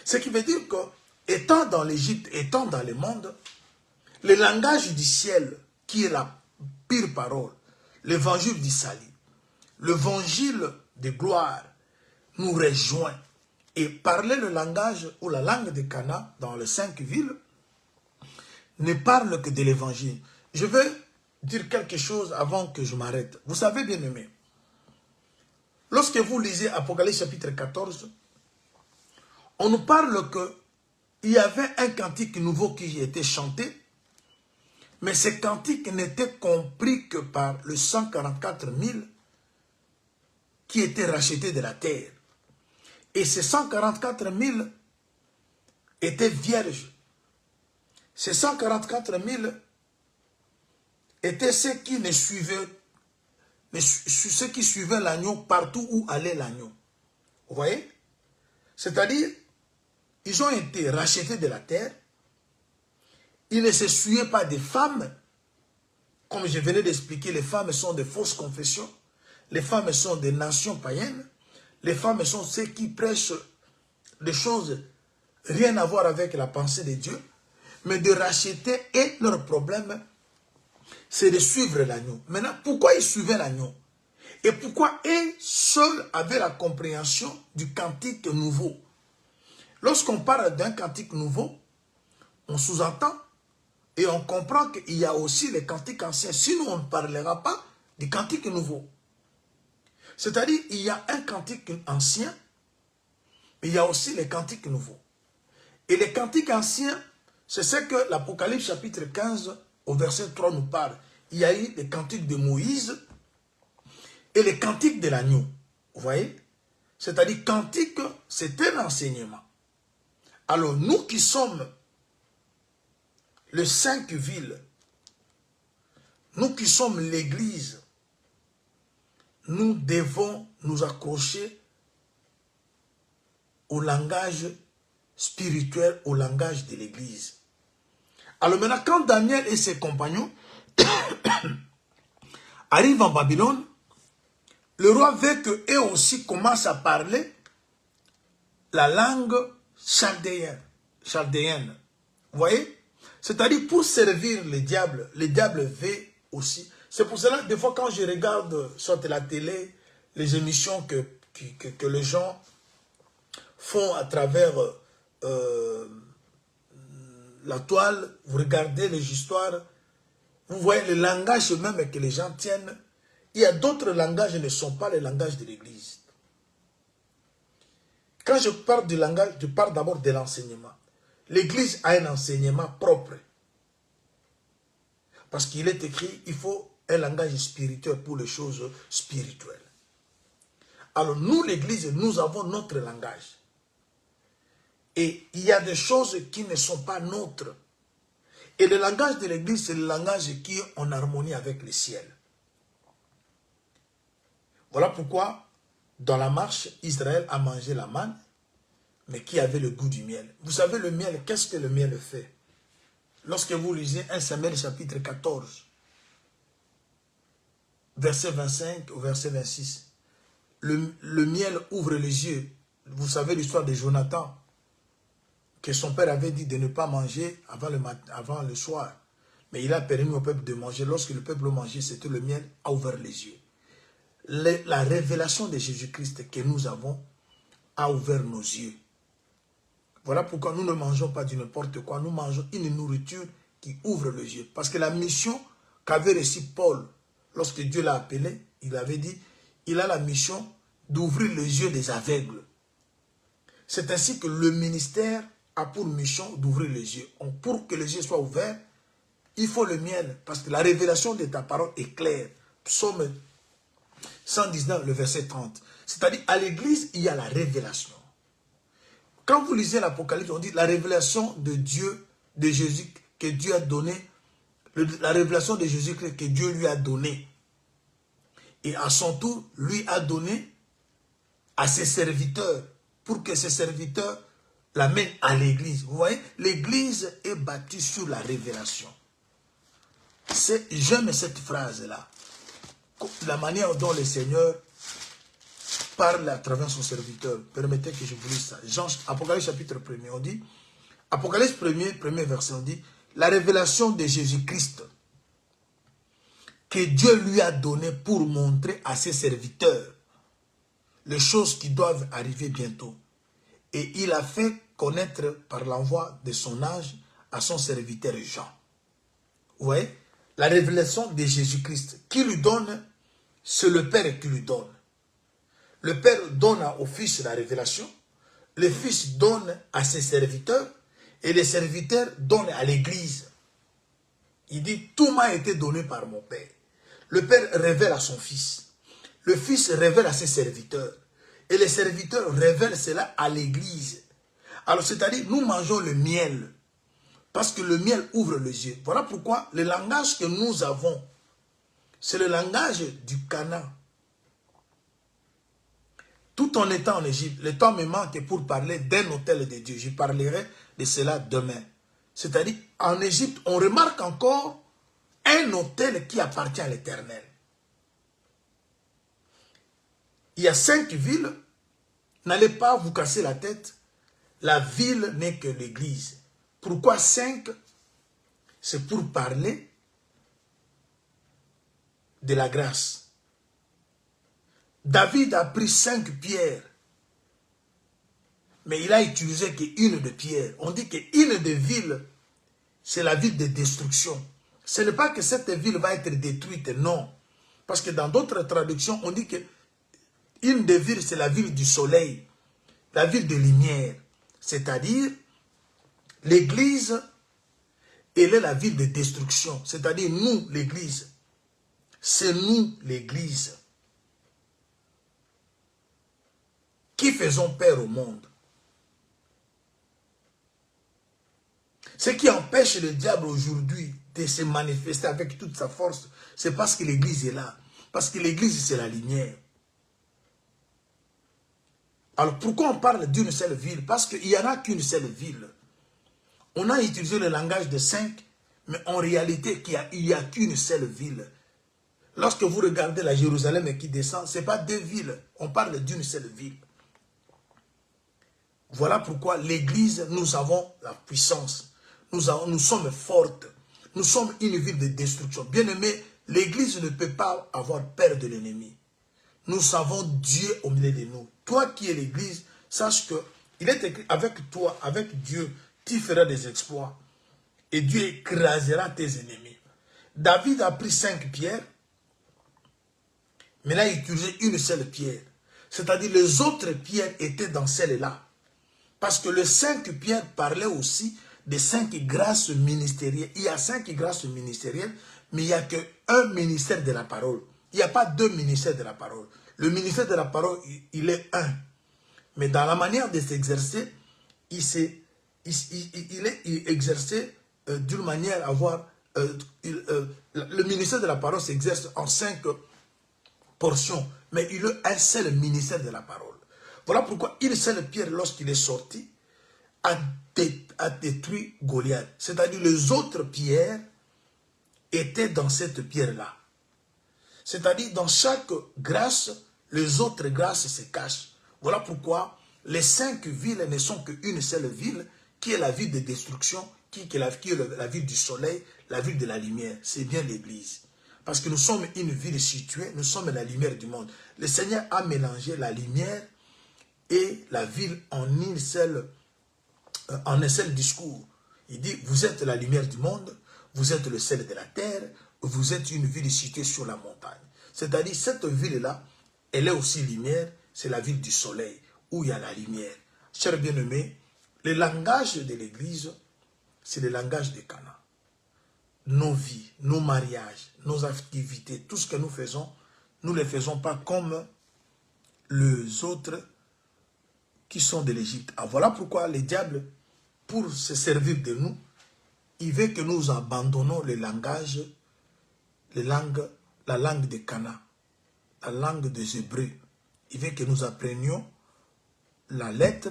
Ce qui veut dire que, étant dans l'Égypte, étant dans le monde, le langage du ciel, qui est la pire parole, l'évangile du salut, l'évangile de gloire, nous rejoint. Et parler le langage ou la langue de Canaan dans les 5 villes ne parle que de l'évangile. Je vais dire quelque chose avant que je m'arrête. Vous savez, bien aimé, lorsque vous lisez Apocalypse chapitre 14, on nous parle qu'il y avait un cantique nouveau qui était chanté, mais ce cantique n'était compris que par le 144 000 qui étaient rachetés de la terre. Et ces 144 000 étaient vierges. Ces 144 000 étaient ceux qui ne suivaient, ceux qui suivaient l'agneau partout où allait l'agneau. Vous voyez? C'est-à-dire, ils ont été rachetés de la terre. Ils ne se souillaient pas des femmes. Comme je venais d'expliquer, les femmes sont de fausses confessions. Les femmes sont des nations païennes. Les femmes sont ceux qui prêchent des choses rien à voir avec la pensée de Dieu. Mais de racheter, et leur problème, c'est de suivre l'agneau. Maintenant, pourquoi ils suivaient l'agneau? Et pourquoi eux seuls avaient la compréhension du cantique nouveau? Lorsqu'on parle d'un cantique nouveau, on sous-entend et on comprend qu'il y a aussi les cantiques anciens. Sinon, on ne parlera pas du cantique nouveau. C'est-à-dire, il y a un cantique ancien, mais il y a aussi les cantiques nouveaux. Et les cantiques anciens, c'est ce que l'Apocalypse chapitre 15, au verset 3 nous parle. Il y a eu les cantiques de Moïse et les cantiques de l'agneau. Vous voyez? C'est-à-dire, cantique, c'est un enseignement. Alors, nous qui sommes les 5 villes, nous qui sommes l'Église, nous devons nous accrocher au langage spirituel, au langage de l'Église. Alors maintenant, quand Daniel et ses compagnons arrivent en Babylone, le roi veut qu'eux aussi commencent à parler la langue chaldéenne. Vous voyez? C'est-à-dire, pour servir le diable veut aussi. C'est pour cela, des fois, quand je regarde sur la télé, les émissions que les gens font à travers la toile, vous regardez les histoires, vous voyez le langage même que les gens tiennent. Il y a d'autres langages qui ne sont pas les langages de l'Église. Quand je parle du langage, je parle d'abord de l'enseignement. L'Église a un enseignement propre. Parce qu'il est écrit, il faut un langage spirituel pour les choses spirituelles. Alors nous, l'Église, nous avons notre langage. Et il y a des choses qui ne sont pas nôtres. Et le langage de l'Église, c'est le langage qui est en harmonie avec le ciel. Voilà pourquoi, dans la marche, Israël a mangé la manne, mais qui avait le goût du miel. Vous savez, le miel, qu'est-ce que le miel fait? Lorsque vous lisez 1 Samuel chapitre 14, verset 25 au verset 26, le miel ouvre les yeux. Vous savez l'histoire de Jonathan. que son père avait dit de ne pas manger avant le soir. Mais il a permis au peuple de manger. Lorsque le peuple mangeait, c'était le miel, a ouvert les yeux. La révélation de Jésus-Christ que nous avons a ouvert nos yeux. Voilà pourquoi nous ne mangeons pas du n'importe quoi. Nous mangeons une nourriture qui ouvre les yeux. Parce que la mission qu'avait reçue Paul, lorsque Dieu l'a appelé, il avait dit, il a la mission d'ouvrir les yeux des aveugles. C'est ainsi que le ministère a pour mission d'ouvrir les yeux. Pour que les yeux soient ouverts, il faut le miel, parce que la révélation de ta parole est claire. Psaume 119, le verset 30. C'est-à-dire, à l'église, il y a la révélation. Quand vous lisez l'Apocalypse, on dit la révélation de Dieu, de Jésus, que Dieu a donné, la révélation de Jésus-Christ que Dieu lui a donné. Et à son tour, lui a donné à ses serviteurs, pour que ses serviteurs l'amènent à l'église. Vous voyez, l'église est bâtie sur la révélation. J'aime cette phrase-là. La manière dont le Seigneur parle à travers son serviteur. Permettez que je vous lise ça. Apocalypse chapitre 1er, on dit, Apocalypse 1er verset, on dit, la révélation de Jésus-Christ que Dieu lui a donné pour montrer à ses serviteurs les choses qui doivent arriver bientôt. Et il a fait connaître par l'envoi de son ange à son serviteur Jean. Vous voyez, la révélation de Jésus-Christ, qui lui donne, c'est le Père qui lui donne. Le Père donne au Fils la révélation, le Fils donne à ses serviteurs, et les serviteurs donnent à l'Église. Il dit, tout m'a été donné par mon Père. Le Père révèle à son Fils. Le Fils révèle à ses serviteurs. Et les serviteurs révèlent cela à l'Église. Alors, c'est-à-dire, nous mangeons le miel. Parce que le miel ouvre les yeux. Voilà pourquoi le langage que nous avons, c'est le langage du Canaan. Tout en étant en Égypte, le temps me manque pour parler d'un hôtel de Dieu. Je parlerai de cela demain. C'est-à-dire, en Égypte, on remarque encore un hôtel qui appartient à l'Éternel. Il y a 5 villes. N'allez pas vous casser la tête. La ville n'est que l'église. Pourquoi 5? C'est pour parler de la grâce. David a pris 5 pierres, mais il a utilisé qu'une de pierre. On dit qu'une des villes, c'est la ville de destruction. Ce n'est pas que cette ville va être détruite, non. Parce que dans d'autres traductions, on dit que une des villes, c'est la ville du soleil, la ville de lumière. C'est-à-dire, l'église, elle est la ville de destruction. C'est-à-dire, nous, l'église. C'est nous, l'église, qui faisons peur au monde. Ce qui empêche le diable aujourd'hui de se manifester avec toute sa force, c'est parce que l'église est là. Parce que l'église, c'est la lumière. Alors, pourquoi on parle d'une seule ville? Parce qu'il n'y en a qu'une seule ville. On a utilisé le langage de 5, mais en réalité, il n'y a qu'une seule ville. Lorsque vous regardez la Jérusalem qui descend, ce n'est pas 2 villes. On parle d'une seule ville. Voilà pourquoi l'église, nous avons la puissance. Nous sommes fortes. Nous sommes une ville de destruction. Bien aimé, l'église ne peut pas avoir peur de l'ennemi. Nous savons Dieu au milieu de nous. Toi qui es l'église, sache que il est écrit avec toi, avec Dieu, tu feras des exploits. Et Dieu écrasera tes ennemis. David a pris 5 pierres, mais là il a utilisé une seule pierre. C'est-à-dire les autres pierres étaient dans celle-là. Parce que les 5 pierres parlaient aussi des 5 grâces ministérielles. Il y a 5 grâces ministérielles, mais il n'y a qu'un ministère de la parole. Il n'y a pas 2 ministères de la parole. Le ministère de la parole, il est un. Mais dans la manière de s'exercer, il est exercé d'une manière à avoir... le ministère de la parole s'exerce en 5 portions, mais il a un seul ministère de la parole. Voilà pourquoi une seule pierre, lorsqu'il est sorti, a détruit Goliath. C'est-à-dire les autres pierres étaient dans cette pierre-là. C'est-à-dire dans chaque grâce, les autres grâces se cachent. Voilà pourquoi les 5 villes ne sont qu'une seule ville qui est la ville de destruction, qui est la ville du soleil, la ville de la lumière. C'est bien l'Église. Parce que nous sommes une ville située, nous sommes la lumière du monde. Le Seigneur a mélangé la lumière et la ville en un seul discours. Il dit, vous êtes la lumière du monde, vous êtes le sel de la terre, vous êtes une ville située sur la montagne. C'est-à-dire, cette ville-là, elle est aussi lumière, c'est la ville du soleil, où il y a la lumière. Chers bien-aimés, le langage de l'Église, c'est le langage de Cana. Nos vies, nos mariages, nos activités, tout ce que nous faisons, nous ne les faisons pas comme les autres qui sont de l'Égypte. Ah, voilà pourquoi le diable, pour se servir de nous, il veut que nous abandonnons le langage, la langue de Cana, la langue des Hébreux. Il veut que nous apprenions la lettre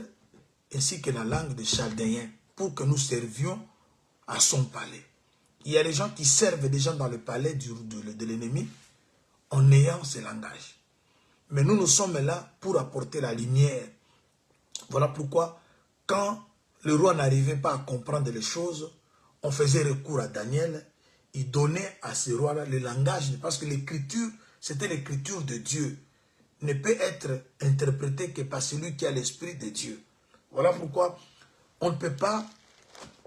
ainsi que la langue des Chaldéens pour que nous servions à son palais. Il y a des gens qui servent des gens dans le palais de l'ennemi en ayant ce langage. Mais nous sommes là pour apporter la lumière. Voilà pourquoi, quand le roi n'arrivait pas à comprendre les choses, on faisait recours à Daniel. Il donnait à ce roi-là le langage, parce que l'écriture, c'était l'écriture de Dieu. Ne peut être interprétée que par celui qui a l'esprit de Dieu. Voilà pourquoi on ne peut pas,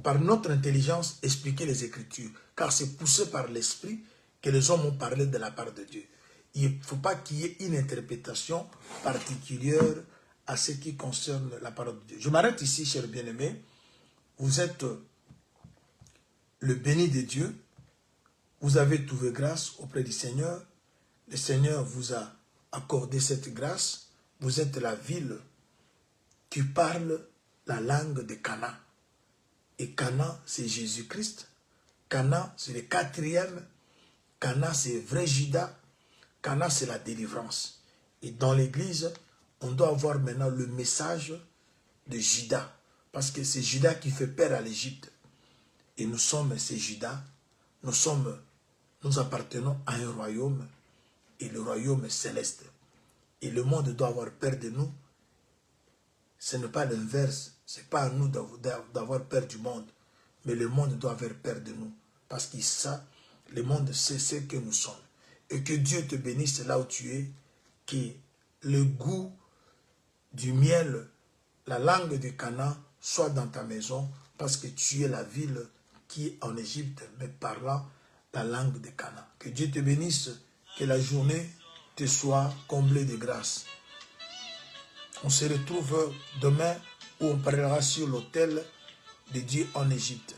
par notre intelligence, expliquer les Écritures, car c'est poussé par l'esprit que les hommes ont parlé de la part de Dieu. Il ne faut pas qu'il y ait une interprétation particulière à ce qui concerne la parole de Dieu. Je m'arrête ici, chers bien-aimés. Vous êtes le béni de Dieu. Vous avez trouvé grâce auprès du Seigneur. Le Seigneur vous a accordé cette grâce. Vous êtes la ville qui parle la langue de Cana. Et Cana, c'est Jésus-Christ. Cana, c'est le 4e. Cana, c'est vrai Judas. Cana, c'est la délivrance. Et dans l'église, on doit avoir maintenant le message de Judas. Parce que c'est Judas qui fait peur à l'Égypte. Et nous sommes ces Judas. Nous appartenons à un royaume. Et le royaume céleste. Et le monde doit avoir peur de nous. Ce n'est pas l'inverse. Ce n'est pas à nous d'avoir peur du monde. Mais le monde doit avoir peur de nous. Parce que ça, le monde sait ce que nous sommes. Et que Dieu te bénisse là où tu es. Que le goût du miel, la langue de Cana soit dans ta maison. Parce que tu es la ville qui est en Égypte, mais parlant la langue de Cana. Que Dieu te bénisse. Que la journée te soit comblée de grâce. On se retrouve demain où on parlera sur l'autel de Dieu en Égypte.